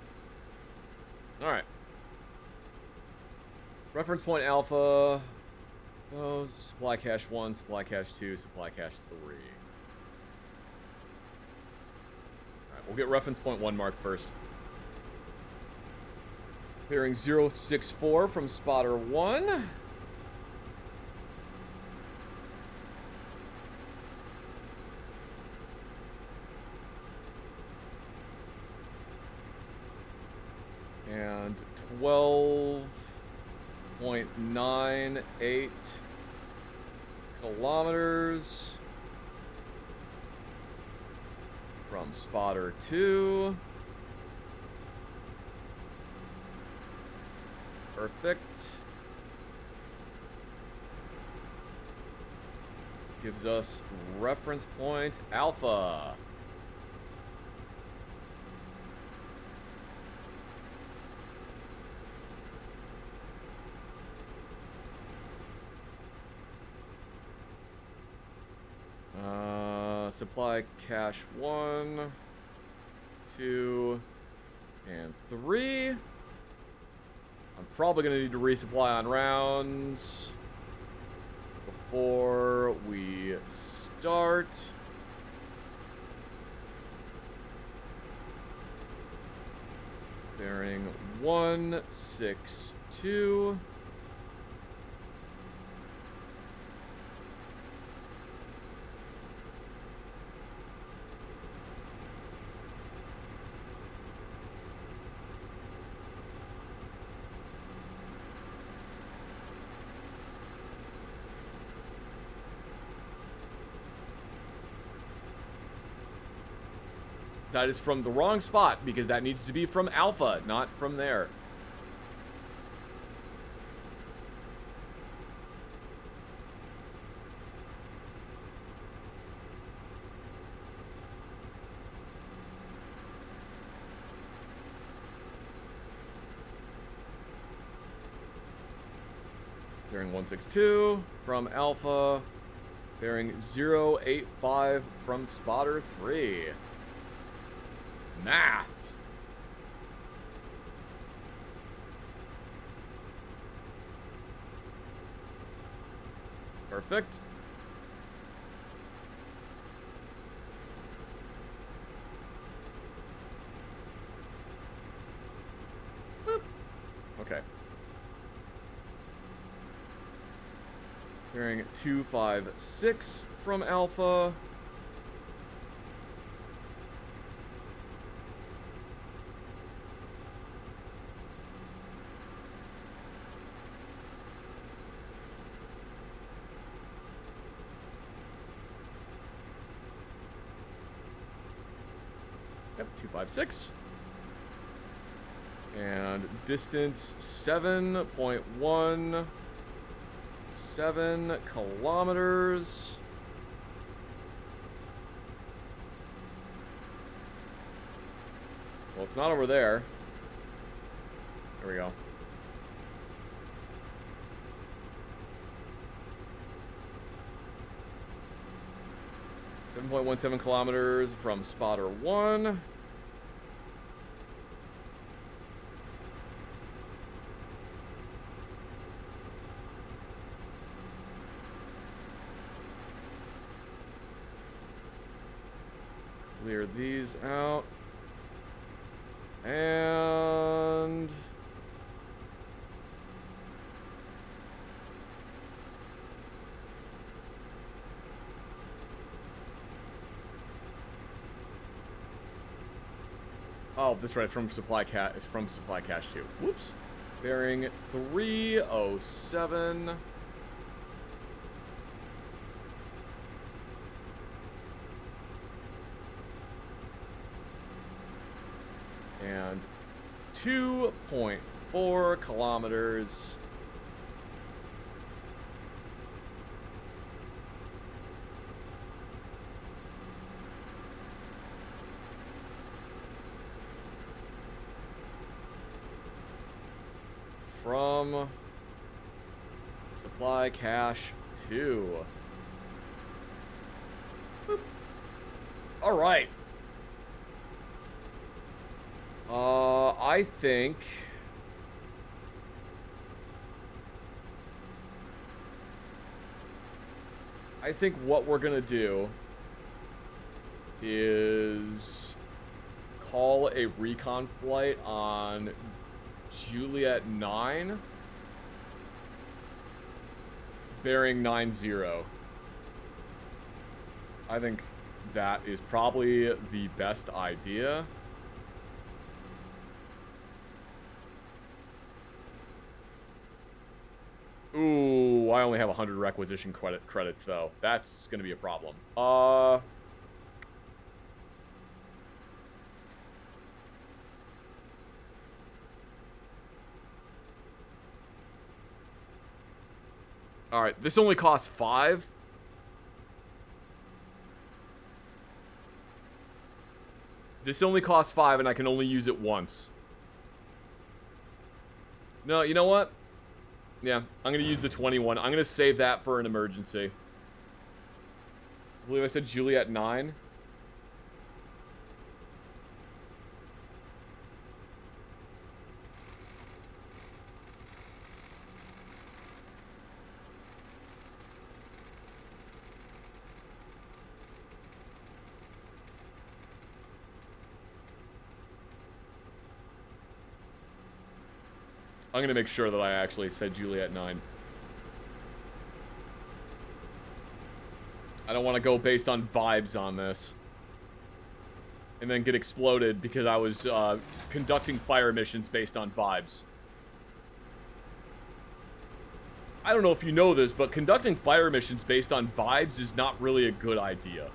Alright. Reference point Alpha. Oh, supply cache 1, supply cache 2, supply cache 3. Alright, we'll get reference point 1 marked first. Bearing 064 from spotter 1. And 12.98 kilometers from spotter 2. Perfect. Gives us reference point Alpha. Supply cache 1, 2, and 3. I'm probably going to need to resupply on rounds before we start. Bearing 162. That is from the wrong spot, because that needs to be from Alpha, not from there. Bearing 162 from Alpha. Bearing 085 from spotter 3. Math. Perfect. Boop. Okay. Bearing 256 from Alpha. Yep, 256. And distance 7.17 kilometers. Well, it's not over there. There we go. .17 kilometers from spotter 1. Clear these out. And oh, that's right, from supply cache. It's from supply cache 2. Whoops. Bearing 307. And 2.4 kilometers. From supply cache 2. Boop. All right. I think what we're gonna do is call a recon flight on Juliet 9, bearing 90. I think that is probably the best idea. Ooh, I only have 100 requisition credits though. That's gonna be a problem. Alright, this only costs 5. This only costs 5 and I can only use it once. No, you know what? Yeah, I'm going to use the 21. I'm going to save that for an emergency. I believe I said Juliet 9. I'm going to make sure that I actually said Juliet 9. I don't want to go based on vibes on this. And then get exploded because I was conducting fire missions based on vibes. I don't know if you know this, but conducting fire missions based on vibes is not really a good idea.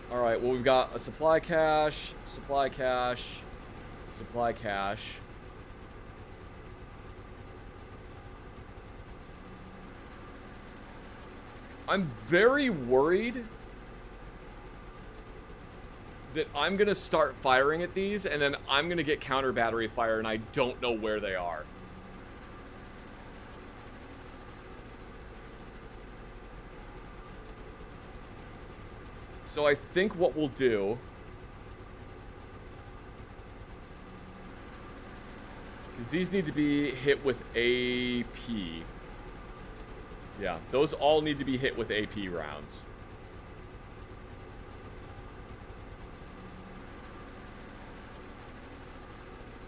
Alright, well we've got a supply cache, supply cache, supply cache. I'm very worried that I'm gonna start firing at these and then I'm gonna get counter battery fire and I don't know where they are. So I think what we'll do is these need to be hit with AP. Yeah, those all need to be hit with AP rounds.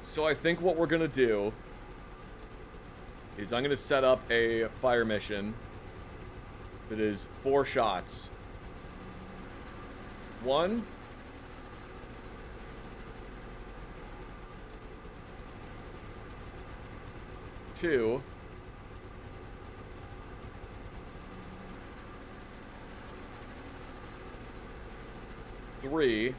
So I think what we're gonna do is I'm going to set up a fire mission that is 4 shots. 1. 2. 3.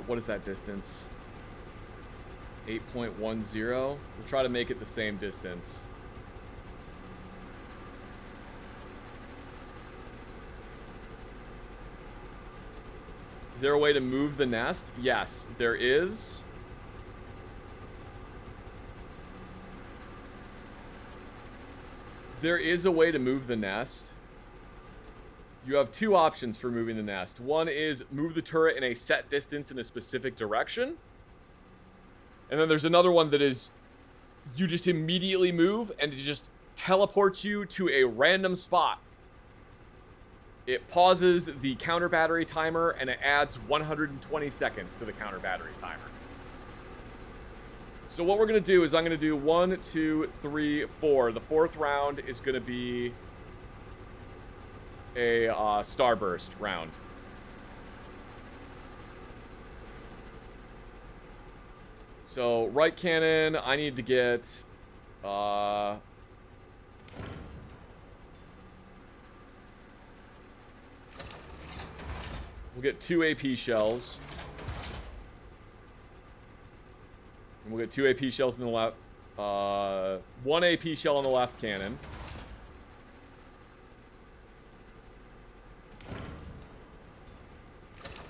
'What is that distance? 8.10. We'll try to make it the same distance. Is there a way to move the nest? Yes, there is. There is a way to move the nest. You have 2 options for moving the nest. One is move the turret in a set distance in a specific direction. And then there's another one that is you just immediately move and it just teleports you to a random spot. It pauses the counter battery timer and it adds 120 seconds to the counter battery timer. So what we're going to do is I'm going to do 1, 2, 3, 4. The 4th round is going to be a starburst round. So right cannon, I need to get we'll get 2 AP shells. And we'll get 2 AP shells in the left. 1 AP shell on the left cannon.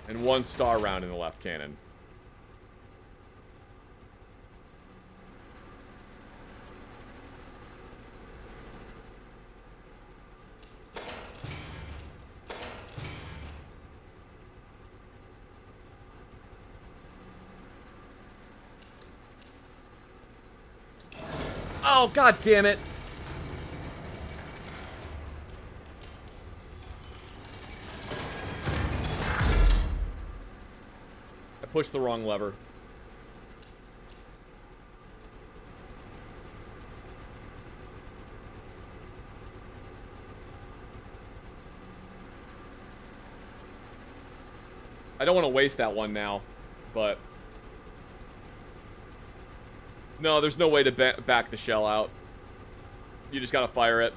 And 1 star round in the left cannon. Oh, god damn it. I pushed the wrong lever. I don't want to waste that one now, but no, there's no way to back the shell out. You just gotta fire it.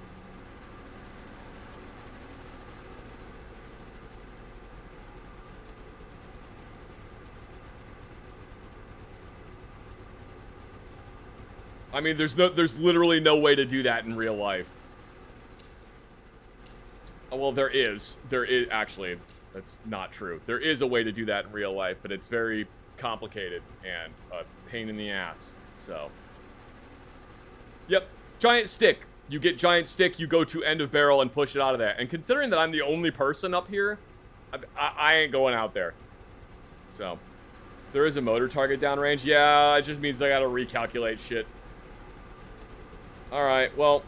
I mean, there's literally no way to do that in real life. Oh, well, there is. There is, actually, that's not true. There is a way to do that in real life, but it's very complicated and a pain in the ass. So, yep, giant stick. You get giant stick, you go to end of barrel and push it out of there. And considering that I'm the only person up here, I ain't going out there. So, there is a motor target downrange. Yeah, it just means I gotta recalculate shit. Alright, well,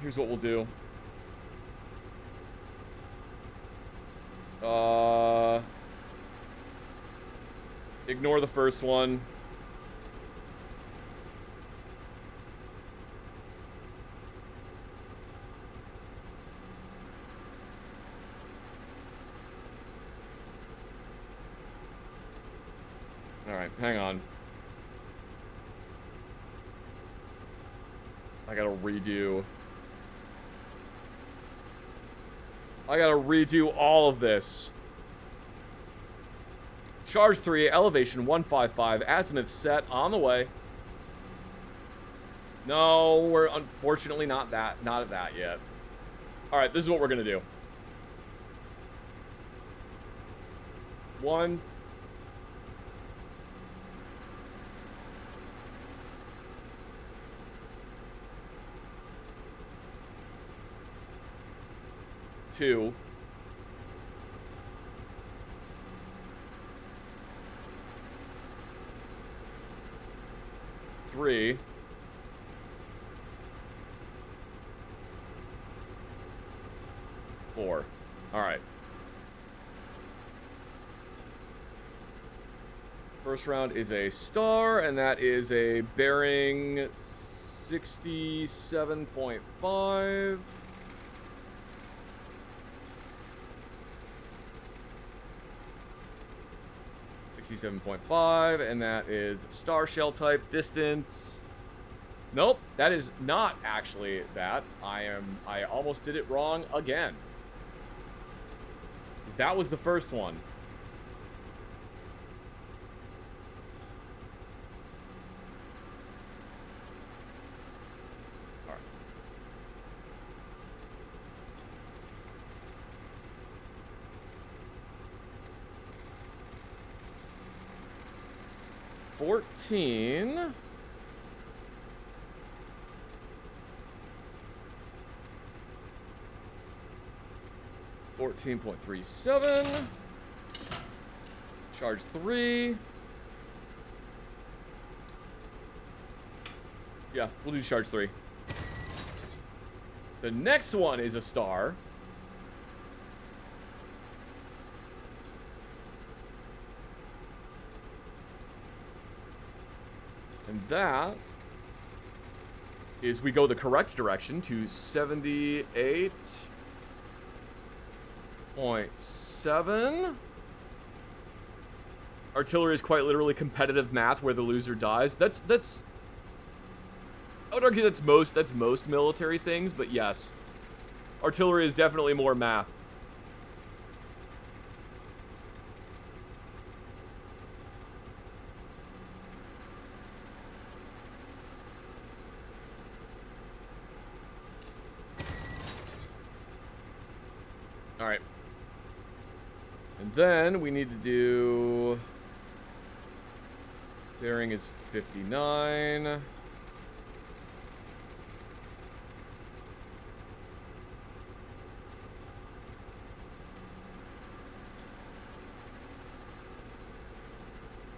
here's what we'll do. Ignore the first one. Alright, hang on. I gotta redo all of this. Charge 3, elevation 155, azimuth set, on the way. No, we're unfortunately not at that yet. Alright, this is what we're gonna do. 1. 2. 3. 4. 4. Alright. First round is a star, and that is a bearing 67.5. And that is star shell type. Distance. Nope, that is not actually that. I almost did it wrong again. That was the first one. All right. $14. 14.37. Charge 3. Yeah, we'll do charge 3. The next one is a star. And that is we go the correct direction to 78.7. Artillery is quite literally competitive math where the loser dies. That's I would argue that's most military things, but yes. Artillery is definitely more math. All right. And then we need to do... Bearing is 59.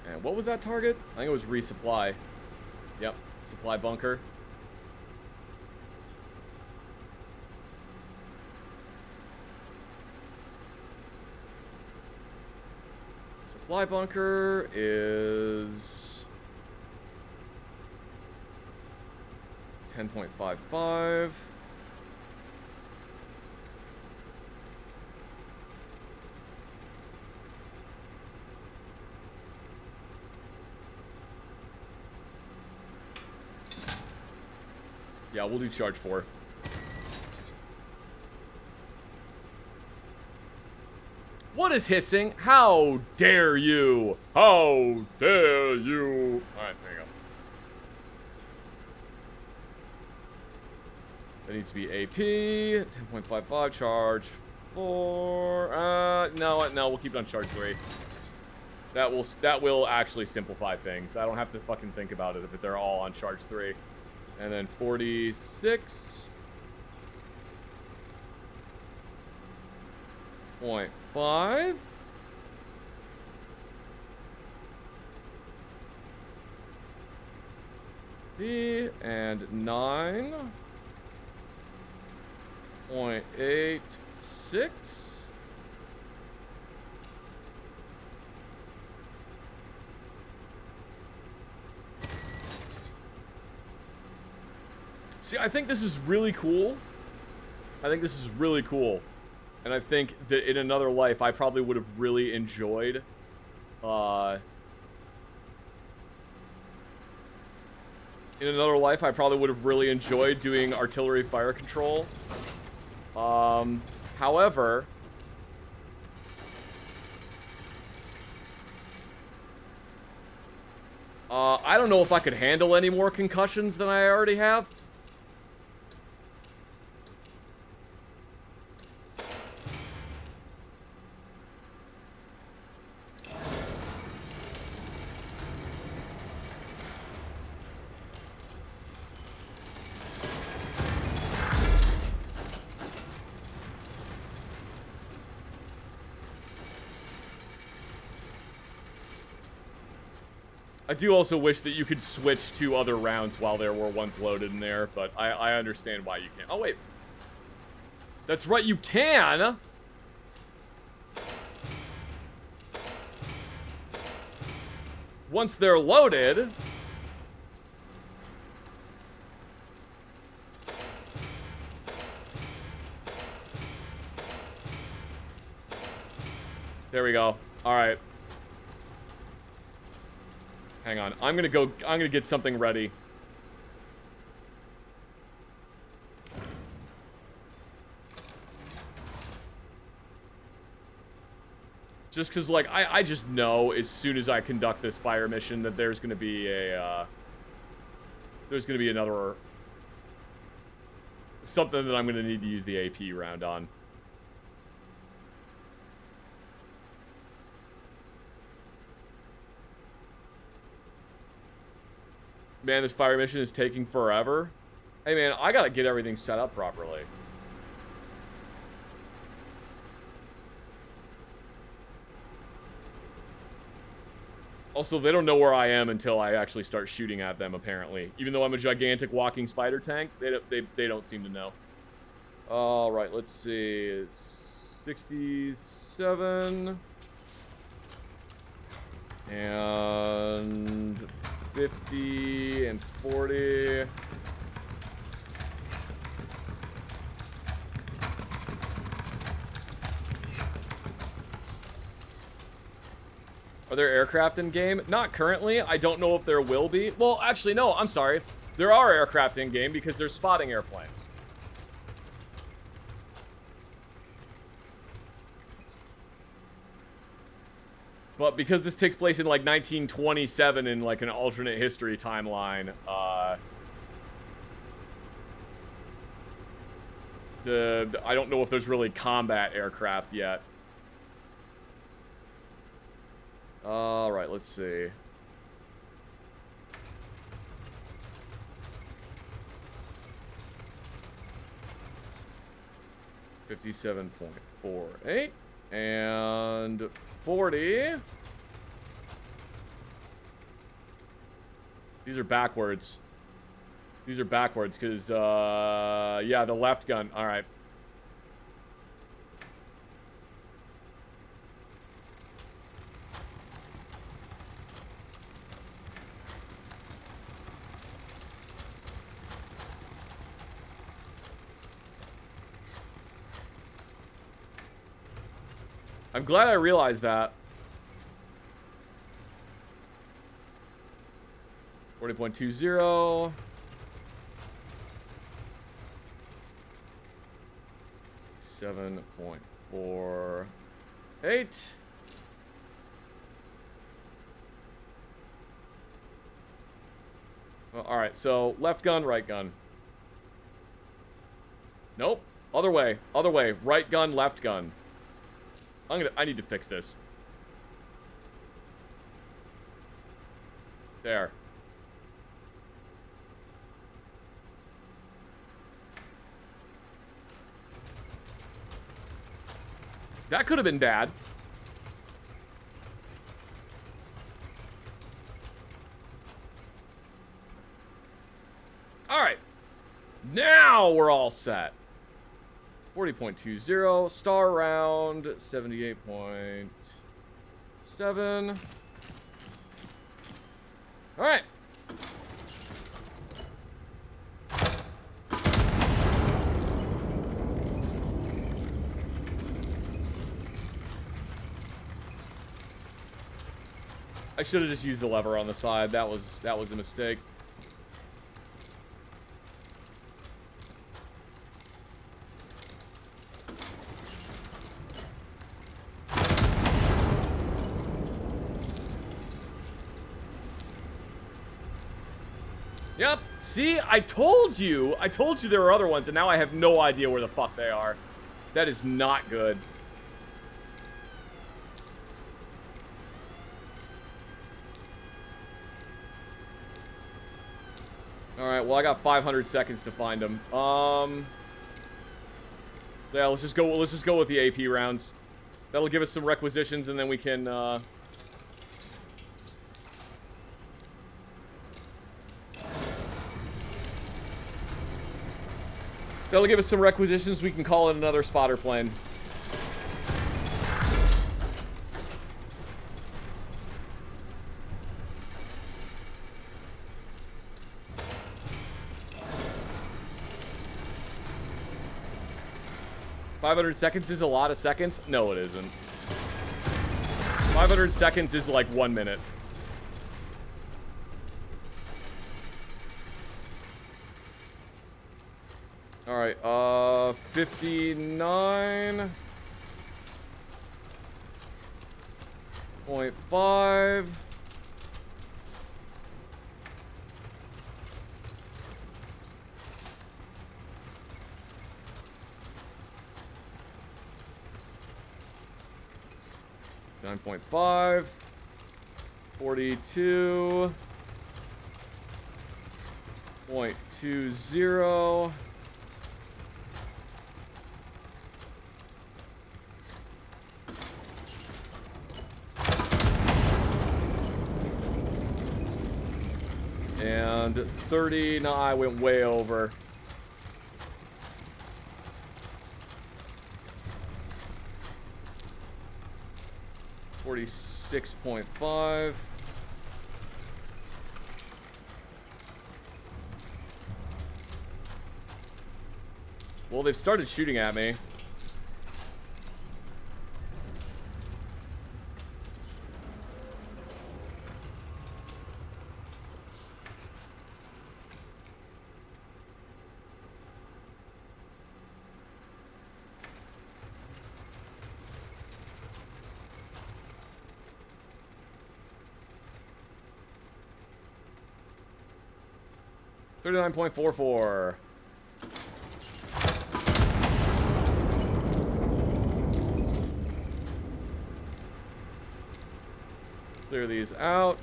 And what was that target? I think it was resupply. Yep, supply bunker. Supply bunker is 10.55. Yeah, we'll do charge 4. What is hissing? How dare you? How dare you? Alright, there you go. That needs to be AP. 10.55, charge 4. No, we'll keep it on charge 3. That will actually simplify things. I don't have to fucking think about it if they're all on charge 3. And then 46.5. B and 9.86. See, I think this is really cool. And I think that in another life, I probably would have really enjoyed, doing artillery fire control. However, I don't know if I could handle any more concussions than I already have. I do also wish that you could switch to other rounds while there were ones loaded in there, but I understand why you can't. Oh, wait. That's right, you can. Once they're loaded. There we go. All right. Hang on. I'm gonna get something ready. Just because, like, I just know as soon as I conduct this fire mission that there's gonna be a, there's gonna be another, something that I'm gonna need to use the AP round on. Man, this fire mission is taking forever. Hey, man, I gotta get everything set up properly. Also, they don't know where I am until I actually start shooting at them, apparently. Even though I'm a gigantic walking spider tank, they don't seem to know. Alright, let's see. It's 67. And 50 and 40. Are there aircraft in game? Not currently. I don't know if there will be. Well, actually, no, I'm sorry. There are aircraft in game because they're spotting airplanes. But because this takes place in, like, 1927 in, like, an alternate history timeline, I don't know if there's really combat aircraft yet. Alright, let's see. $57.48 and 40. These are backwards. These are backwards because, yeah, the left gun. All right. I'm glad I realized that. 40.20. 7.48. Well, all right, so left gun, right gun. Nope. Other way. Other way. Right gun, left gun. I need to fix this. There. That could have been bad. All right. Now we're all set. 40.20, star round, 78.7. All right. I should have just used the lever on the side. That was a mistake. Yep. See, I told you there were other ones, and now I have no idea where the fuck they are. That is not good. Alright, well, I got 500 seconds to find them. Yeah, let's just go with the AP rounds. That'll give us some requisitions, and then we can, That'll give us some requisitions. We can call it another spotter plane. $500 seconds is a lot of seconds? No, it isn't. 500 seconds is like 1 minute. Alright, 59.5. $9.5. 42.20. And 30. No, I went way over. $46.5. Well, they've started shooting at me. $39.44. Clear these out.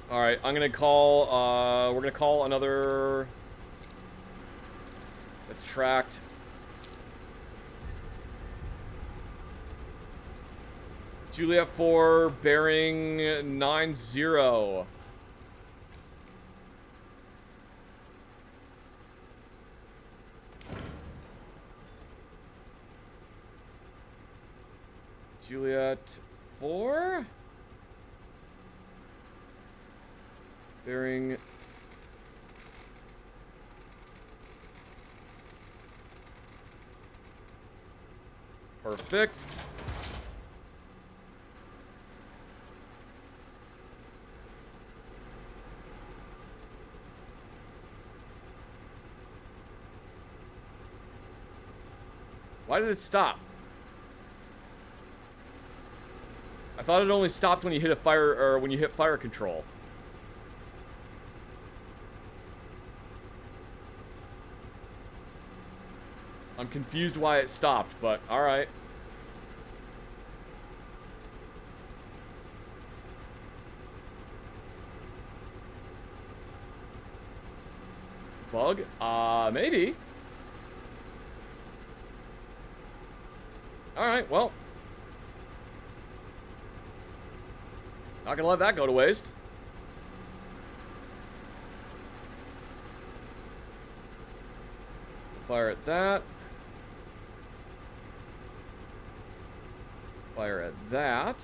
All right, I'm gonna call. We're gonna call another. That's tracked. Juliet 4, bearing 90. Juliet 4, bearing perfect. Why did it stop? I thought it only stopped when you hit a fire, or when you hit fire control. I'm confused why it stopped, but alright. Bug? Maybe. Alright, well. Not gonna let that go to waste. Fire at that. Fire at that.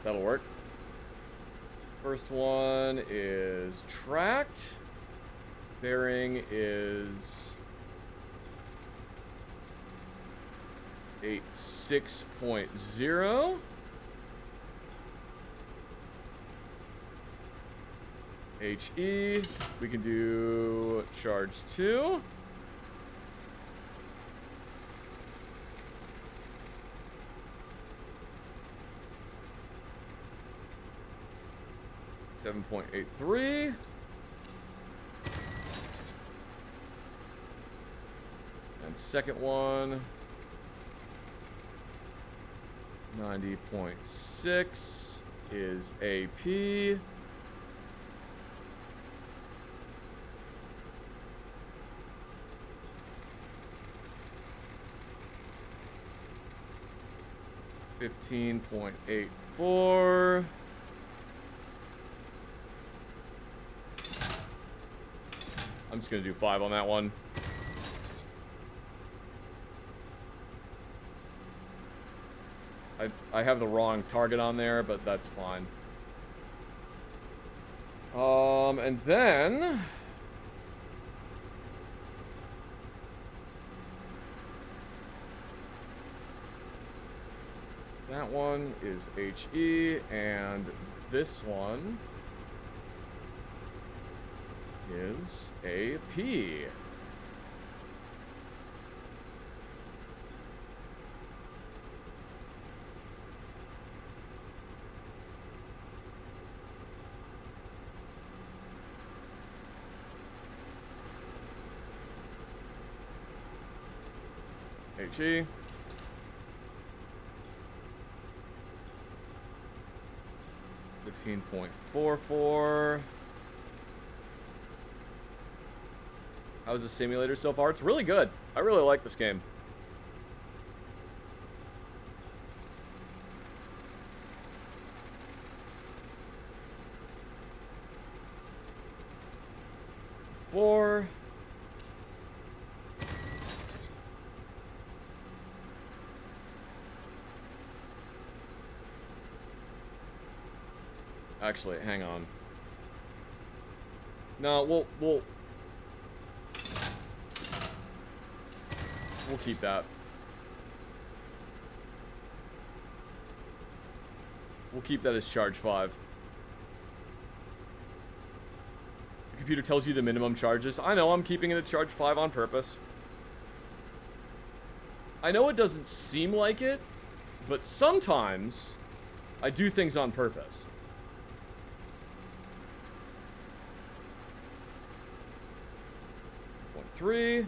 That'll work. First one is tracked. Bearing is 86.0. HE. We can do charge 2. $7.83. And second one, 90.6 is AP. 15.84. I'm just gonna do 5 on that one. I have the wrong target on there, but that's fine. And then that one is HE, and this one is AP. HE. $15.44. How's the simulator so far? It's really good. I really like this game. Four. Actually, hang on. No, we'll keep that. We'll keep that as charge 5. The computer tells you the minimum charges. I know, I'm keeping it at charge 5 on purpose. I know it doesn't seem like it, but sometimes I do things on purpose. 3.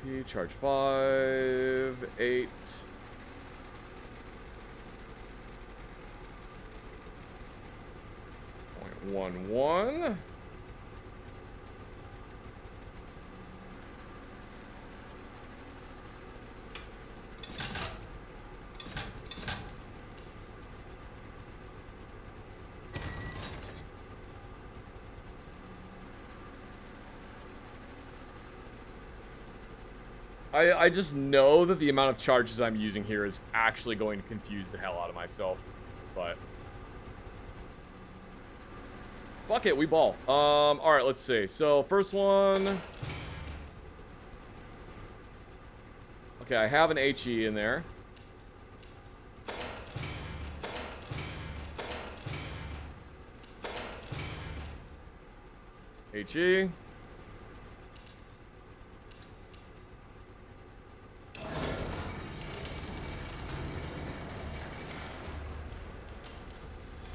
P, charge 5, 8. .11. I just know that the amount of charges I'm using here is actually going to confuse the hell out of myself, but fuck it, we ball. Alright, let's see. So, first one. Okay, I have an HE in there. HE.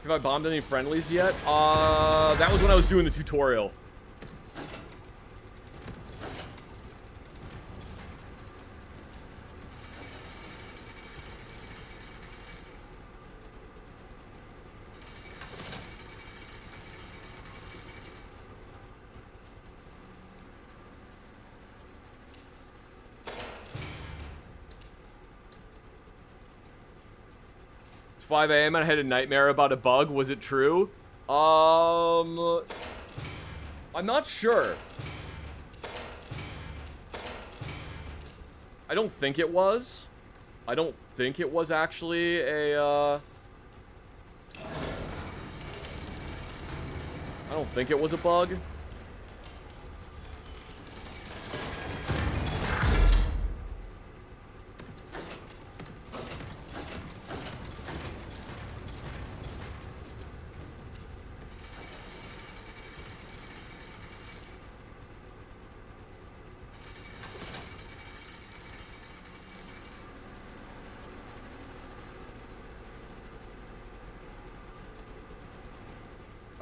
Have I bombed any friendlies yet? That was when I was doing the tutorial. It's 5 a.m. and I had a nightmare about a bug. Was it true? I'm not sure. I don't think it was. I don't think it was actually a, I don't think it was a bug.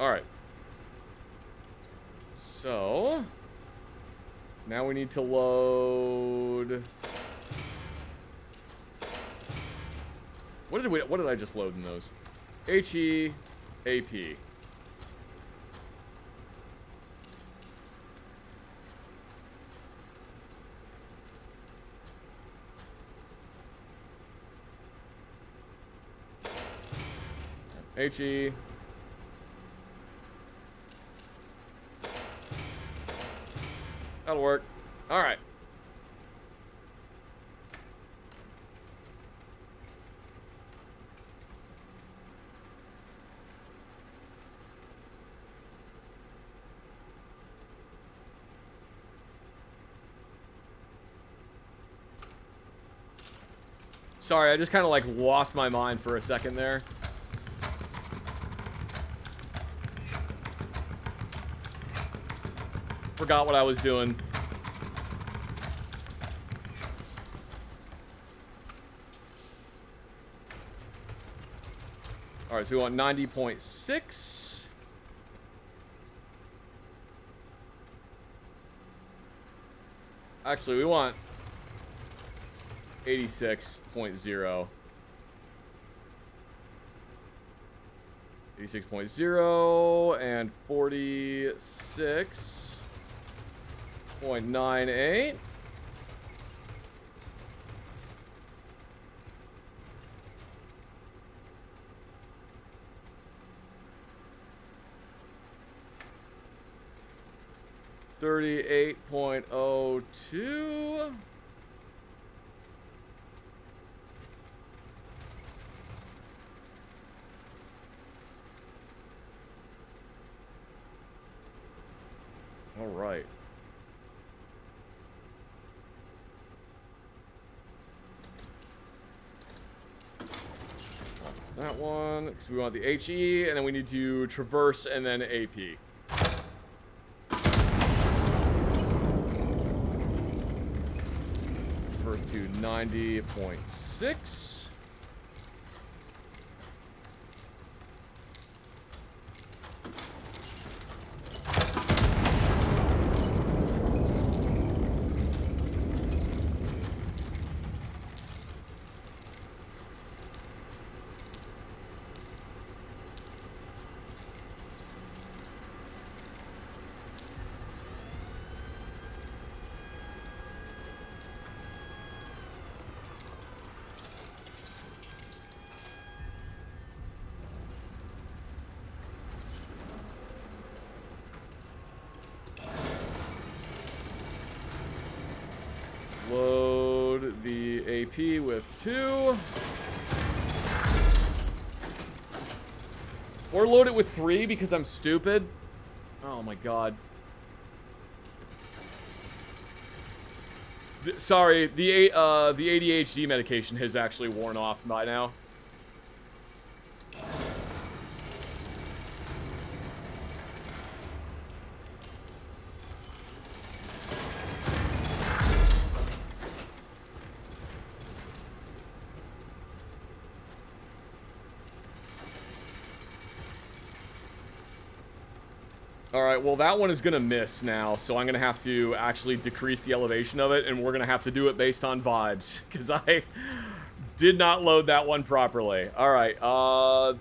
Alright. So now we need to load. What did I just load in those? HE AP. HE. That'll work. All right. Sorry, I just kind of like lost my mind for a second there. Forgot what I was doing. All right, so we want 90.6. Actually, we want 86.0. 86.0 and 46.98. $38.02. All right. That one, because we want the HE, and then we need to traverse and then AP. Traverse to 90.6. Load the AP with 2. Or load it with 3 because I'm stupid. Oh my god. Sorry, the ADHD medication has actually worn off by now. Alright, well that one is going to miss now, so I'm going to have to actually decrease the elevation of it, and we're going to have to do it based on vibes, because I did not load that one properly. Alright,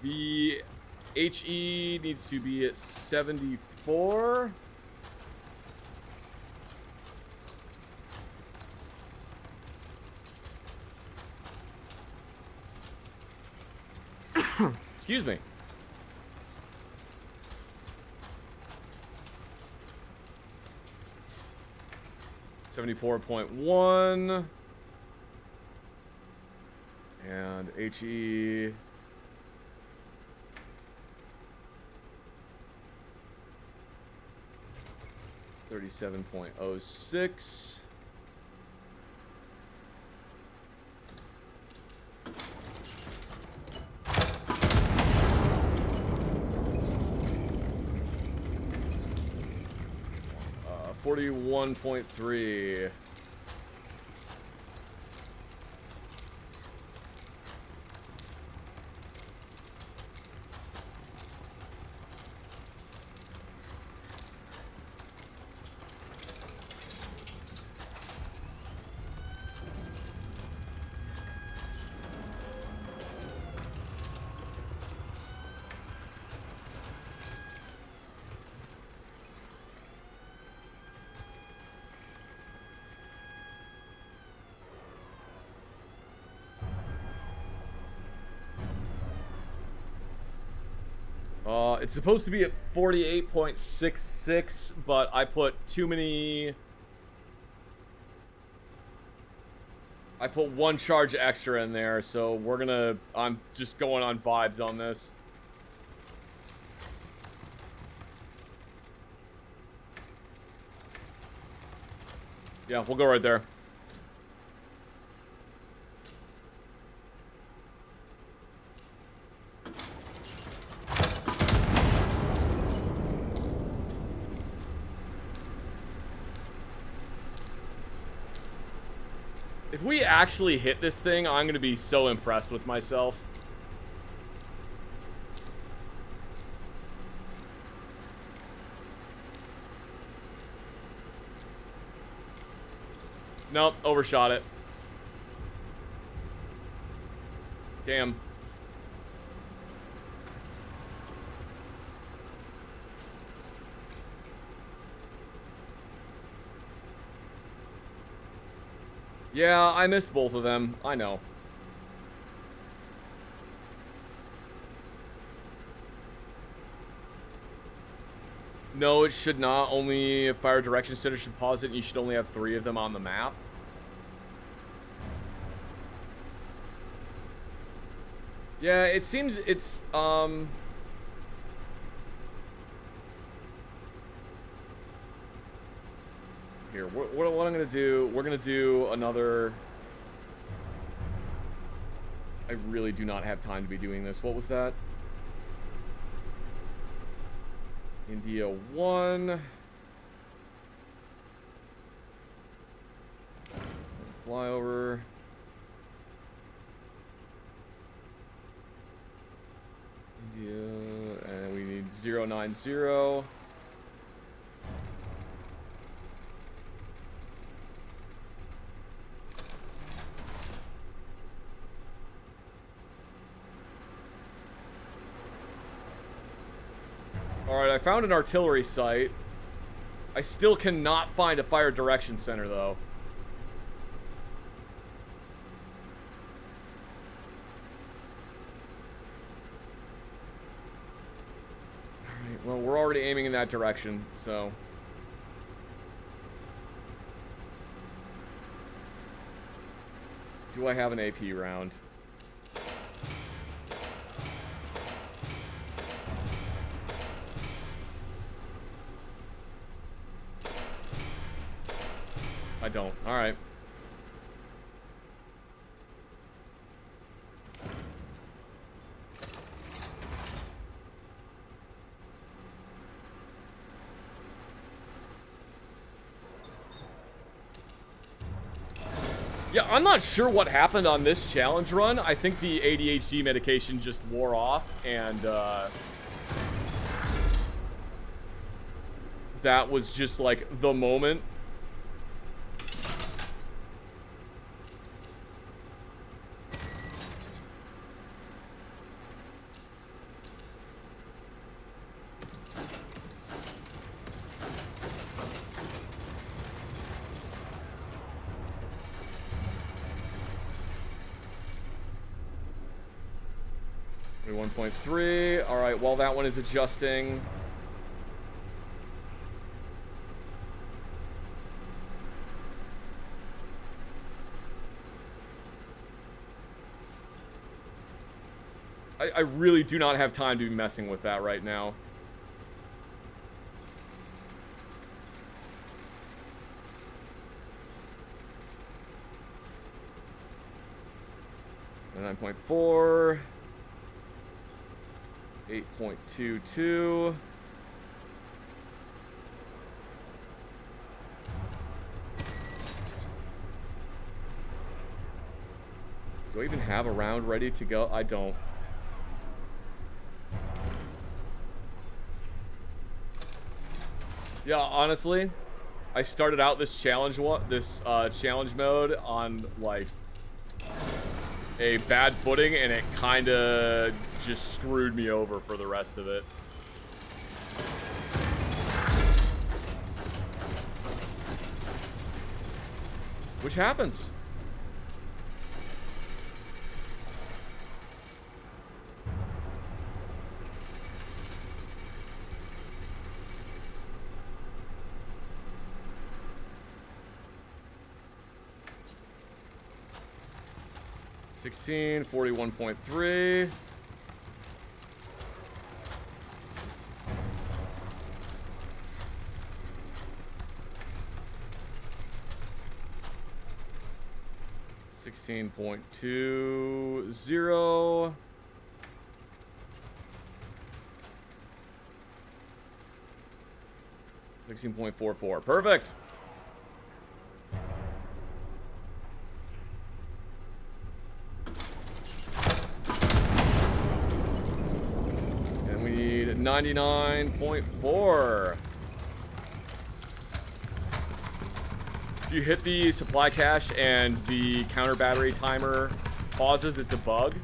the HE needs to be at 74. Excuse me. $74.1 and HE 37.06. $41.3. It's supposed to be at 48.66, but I put too many... I put one charge extra in there, so we're gonna... I'm just going on vibes on this. Yeah, we'll go right there. If we actually hit this thing, I'm gonna be so impressed with myself. Nope, overshot it. Damn. Yeah, I missed both of them. I know. No, it should not. Only a fire direction center should pause it, and you should only have 3 of them on the map. Yeah, it seems it's, Here, what I'm gonna do, we're gonna do another... I really do not have time to be doing this. What was that? India 1. Flyover. India, and we need 090. Alright, I found an artillery site. I still cannot find a fire direction center, though. Alright, well, we're already aiming in that direction, so... Do I have an AP round? I don't. Alright. Yeah, I'm not sure what happened on this challenge run. I think the ADHD medication just wore off, and that was just like the moment. We 1.3. All right, while that one is adjusting. I really do not have time to be messing with that right now. And 9.4. 8.22. Do I even have a round ready to go? I don't. Yeah, honestly, I started out this challenge challenge mode on like a bad footing, and it kind of just screwed me over for the rest of it. Which happens. 16, 41.3. $16.20. 16.44. Perfect. And we need 99.4. If you hit the supply cache and the counter battery timer pauses, it's a bug.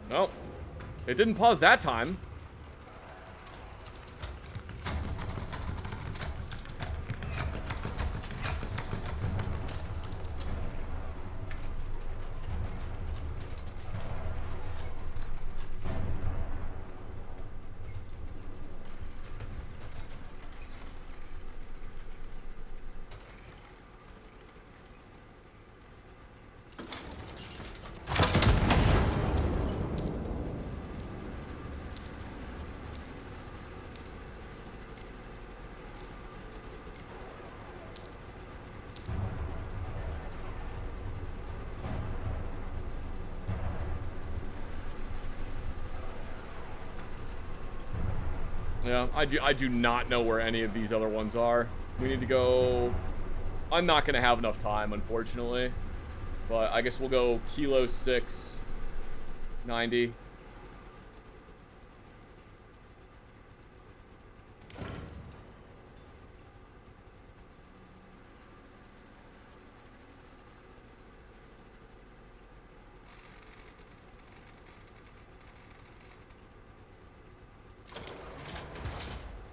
Nope. It didn't pause that time. Yeah, I do not know where any of these other ones are. We need to go... I'm not going to have enough time, unfortunately. But I guess we'll go Kilo 6, 90.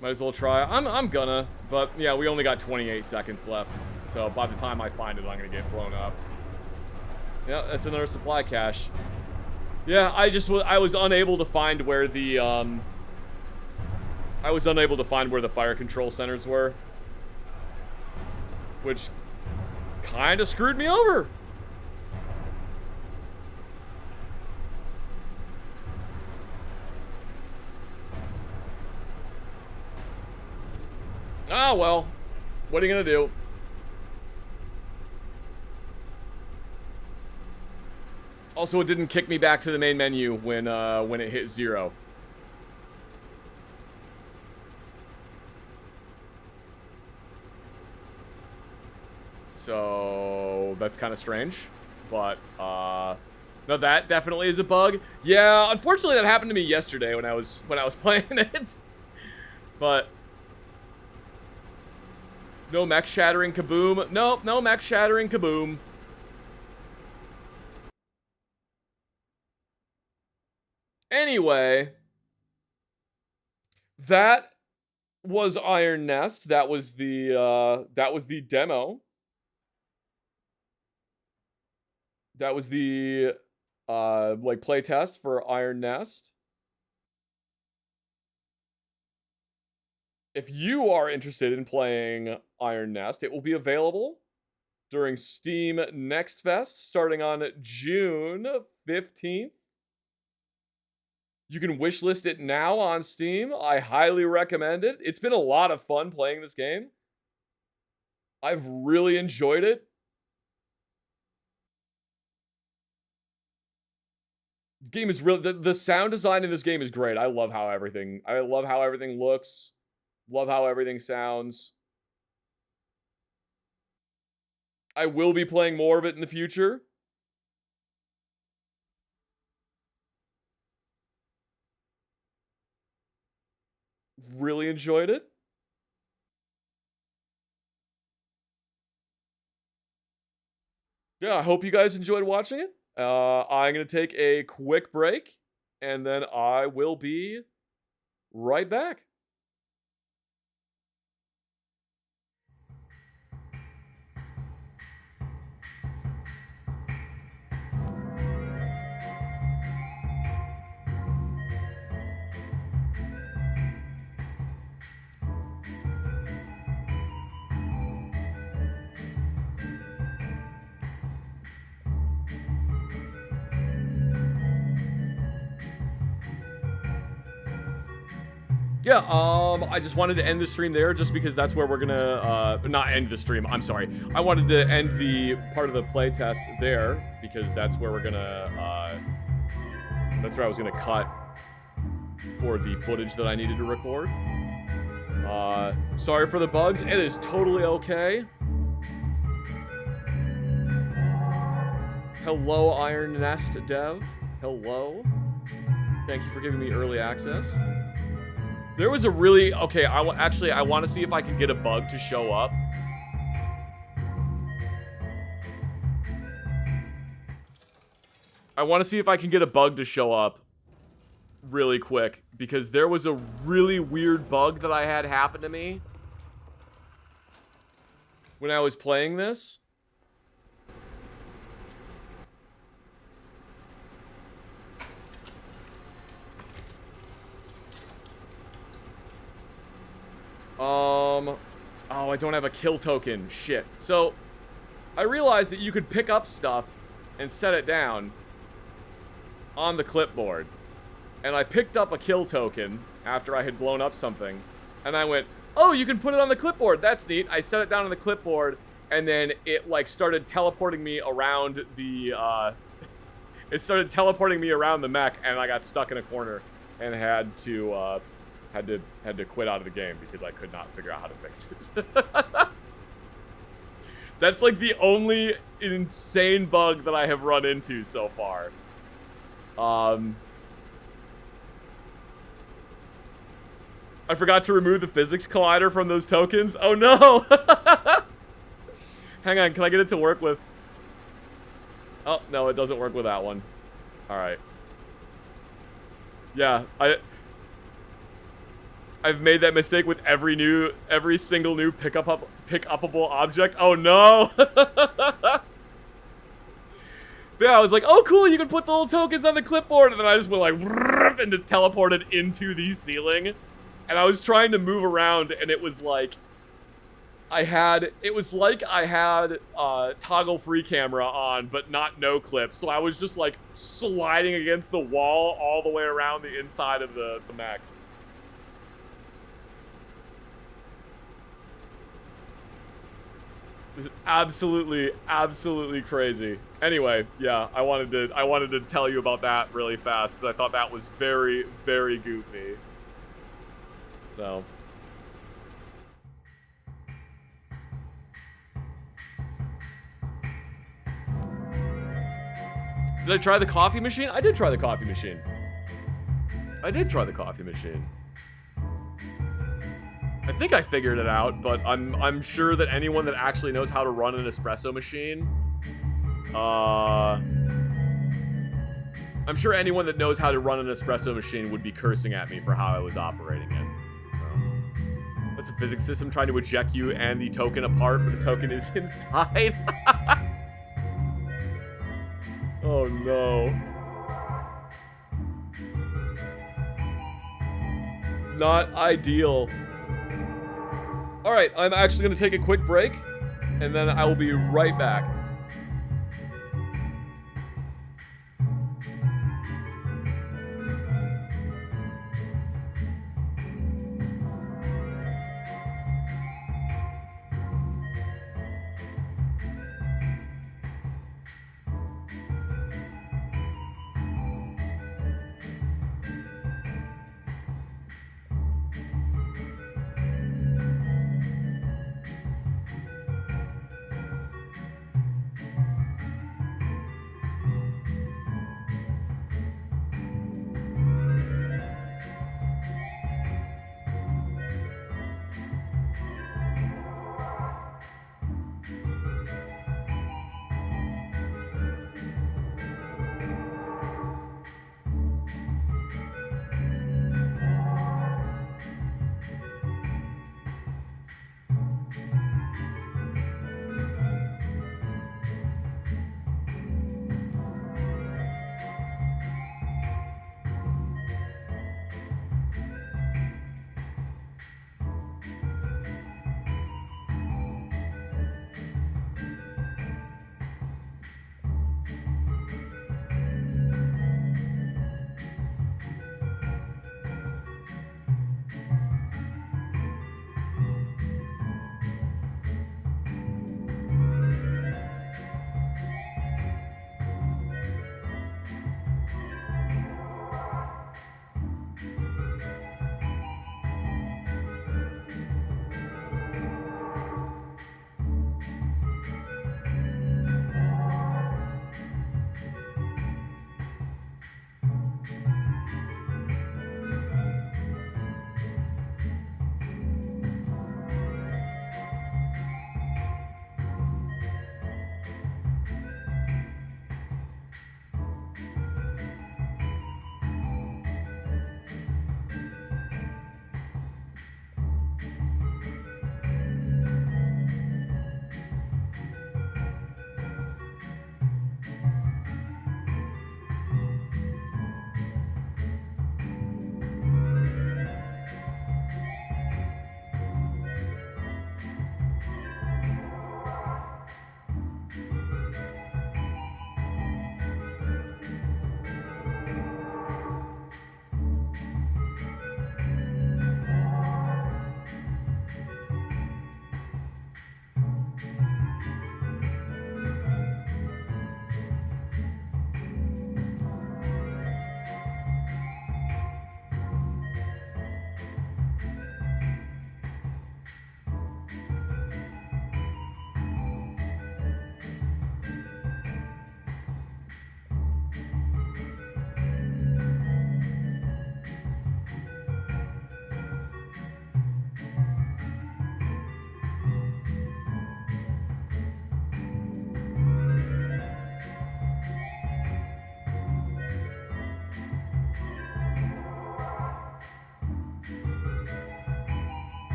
Might as well try. I'm gonna, but yeah, we only got 28 seconds left. So by the time I find it, I'm gonna get blown up. Yeah, that's another supply cache. Yeah, I was unable to find where the fire control centers were, which kind of screwed me over. Ah, well. What are you gonna do? Also, it didn't kick me back to the main menu when it hit 0. So that's kind of strange. But no, that definitely is a bug. Yeah, unfortunately that happened to me yesterday when I was playing it. But no mech shattering kaboom. Nope, no mech shattering kaboom. Anyway, that was Iron Nest. That was the demo. That was the like playtest for Iron Nest. If you are interested in playing Iron Nest, it will be available during Steam Next Fest starting on June 15th. You can wishlist it now on Steam. I highly recommend it. It's been a lot of fun playing this game. I've really enjoyed it. The game is real. The sound design in this game is great. I love how everything looks. Love how everything sounds. I will be playing more of it in the future. Really enjoyed it. Yeah, I hope you guys enjoyed watching it. I'm going to take a quick break, and then I will be right back. Yeah, I just wanted to end the stream there just because that's where we're gonna, not end the stream, I'm sorry. I wanted to end the part of the playtest there because that's where we're gonna, that's where I was gonna cut for the footage that I needed to record. Sorry for the bugs, it is totally okay. Hello, Iron Nest Dev. Hello. Thank you for giving me early access. There was a really... Okay, I want to see if I can get a bug to show up. I want to see if I can get a bug to show up really quick. Because there was a really weird bug that I had happen to me when I was playing this. Oh, I don't have a kill token. Shit. So, I realized that you could pick up stuff and set it down on the clipboard. And I picked up a kill token after I had blown up something. And I went, oh, you can put it on the clipboard. That's neat. I set it down on the clipboard, and then it, like, started teleporting me around the, it started teleporting me around the mech, and I got stuck in a corner and had to quit out of the game because I could not figure out how to fix it. That's like the only insane bug that I have run into so far. I forgot to remove the physics collider from those tokens. Oh no! Hang on, can I get it to work with... Oh, no, it doesn't work with that one. Alright. Yeah, I've made that mistake with every single new pick-upable object. Oh no! Yeah, I was like, oh cool, you can put the little tokens on the clipboard, and then I just went like, and it teleported into the ceiling. And I was trying to move around, and it was like, I had toggle free camera on, but not no clip. So I was just like sliding against the wall all the way around the inside of the mech. This is absolutely crazy. Anyway, yeah, I wanted to tell you about that really fast because I thought that was very, very goofy. So. Did I try the coffee machine? I did try the coffee machine. I think I figured it out, but I'm sure that anyone that actually knows how to run an espresso machine, I'm sure anyone that knows how to run an espresso machine would be cursing at me for how I was operating it. So, that's a physics system trying to eject you and the token apart, but the token is inside. Oh no. Not ideal. Alright, I'm actually going to take a quick break, and then I will be right back.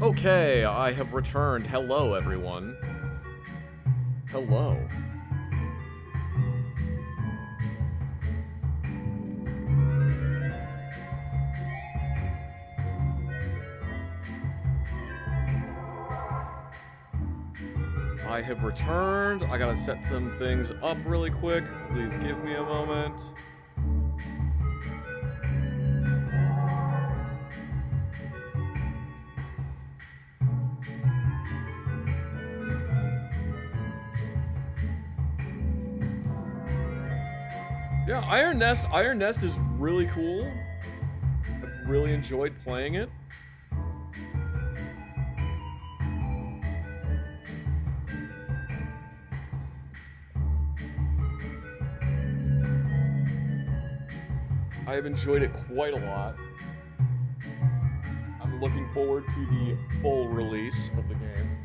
Okay, I have returned. Hello, everyone. Hello. I have returned. I gotta set some things up really quick. Please give me a moment. Yeah, Iron Nest is really cool. I've really enjoyed playing it. I have enjoyed it quite a lot. I'm looking forward to the full release of the game.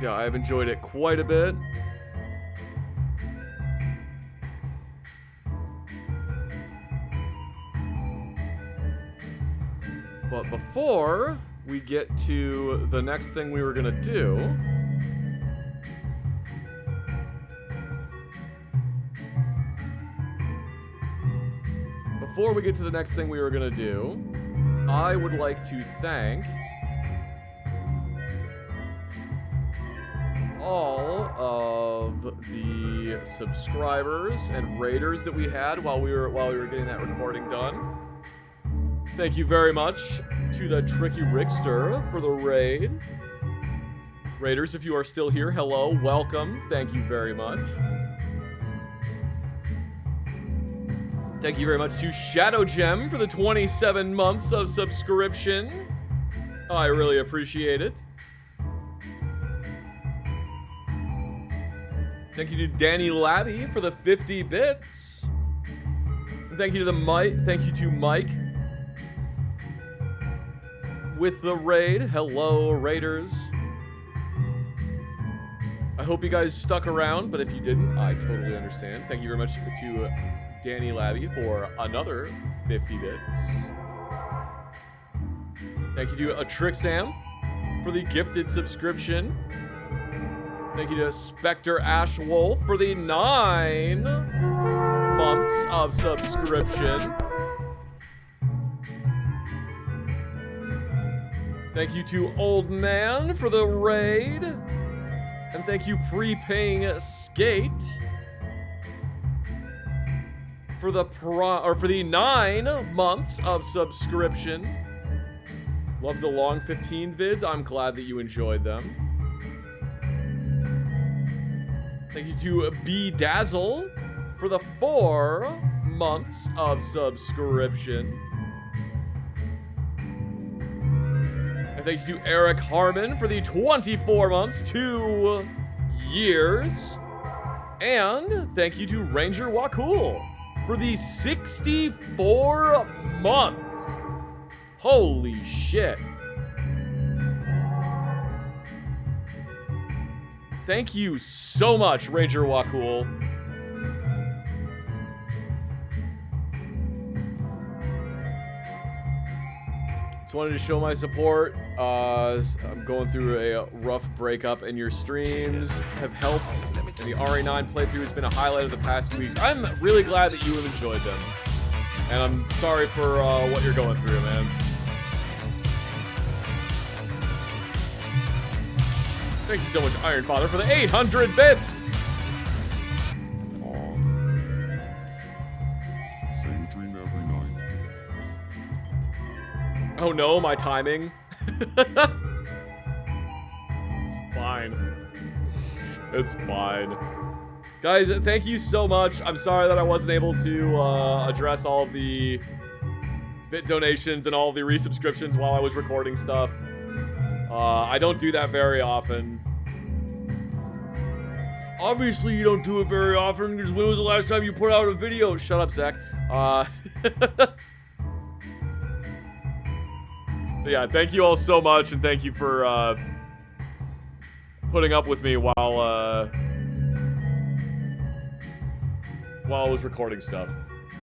Yeah, I've enjoyed it quite a bit. But before we get to the next thing we were gonna do, I would like to thank all of the subscribers and raiders that we had while we were getting that recording done. Thank you very much to the Tricky Rickster for the raid. Raiders, if you are still here, hello, welcome. Thank you very much. Thank you very much to Shadow Gem for the 27 months of subscription. I really appreciate it. Thank you to Danny Labby for the 50 bits. And thank you to Mike with the raid. Hello, Raiders. I hope you guys stuck around, but if you didn't, I totally understand. Thank you very much to Danny Labby for another 50 bits. Thank you to Atrixam for the gifted subscription. Thank you to Spectre Ashwolf for the 9 months of subscription. Thank you to Old Man for the raid. And thank you Prepaying Skate for the 9 months of subscription. Love the long 15 vids. I'm glad that you enjoyed them. Thank you to Bedazzle for the 4 months of subscription. And thank you to Eric Harmon for the 24 months, 2 years. And thank you to Ranger Wakul for the 64 months. Holy shit. Thank you so much, Ranger Wakul. Just wanted to show my support. I'm going through a rough breakup, and your streams have helped. And the RE9 playthrough has been a highlight of the past 2 weeks. I'm really glad that you have enjoyed them. And I'm sorry for what you're going through, man. Thank you so much, Iron Father, for the 800 bits! Same dream every night. Oh no, my timing. It's fine. It's fine. Guys, thank you so much. I'm sorry that I wasn't able to address all of the bit donations and all of the resubscriptions while I was recording stuff. I don't do that very often. Obviously, you don't do it very often, because when was the last time you put out a video? Shut up, Zach. But yeah, thank you all so much, and thank you for putting up with me while I was recording stuff.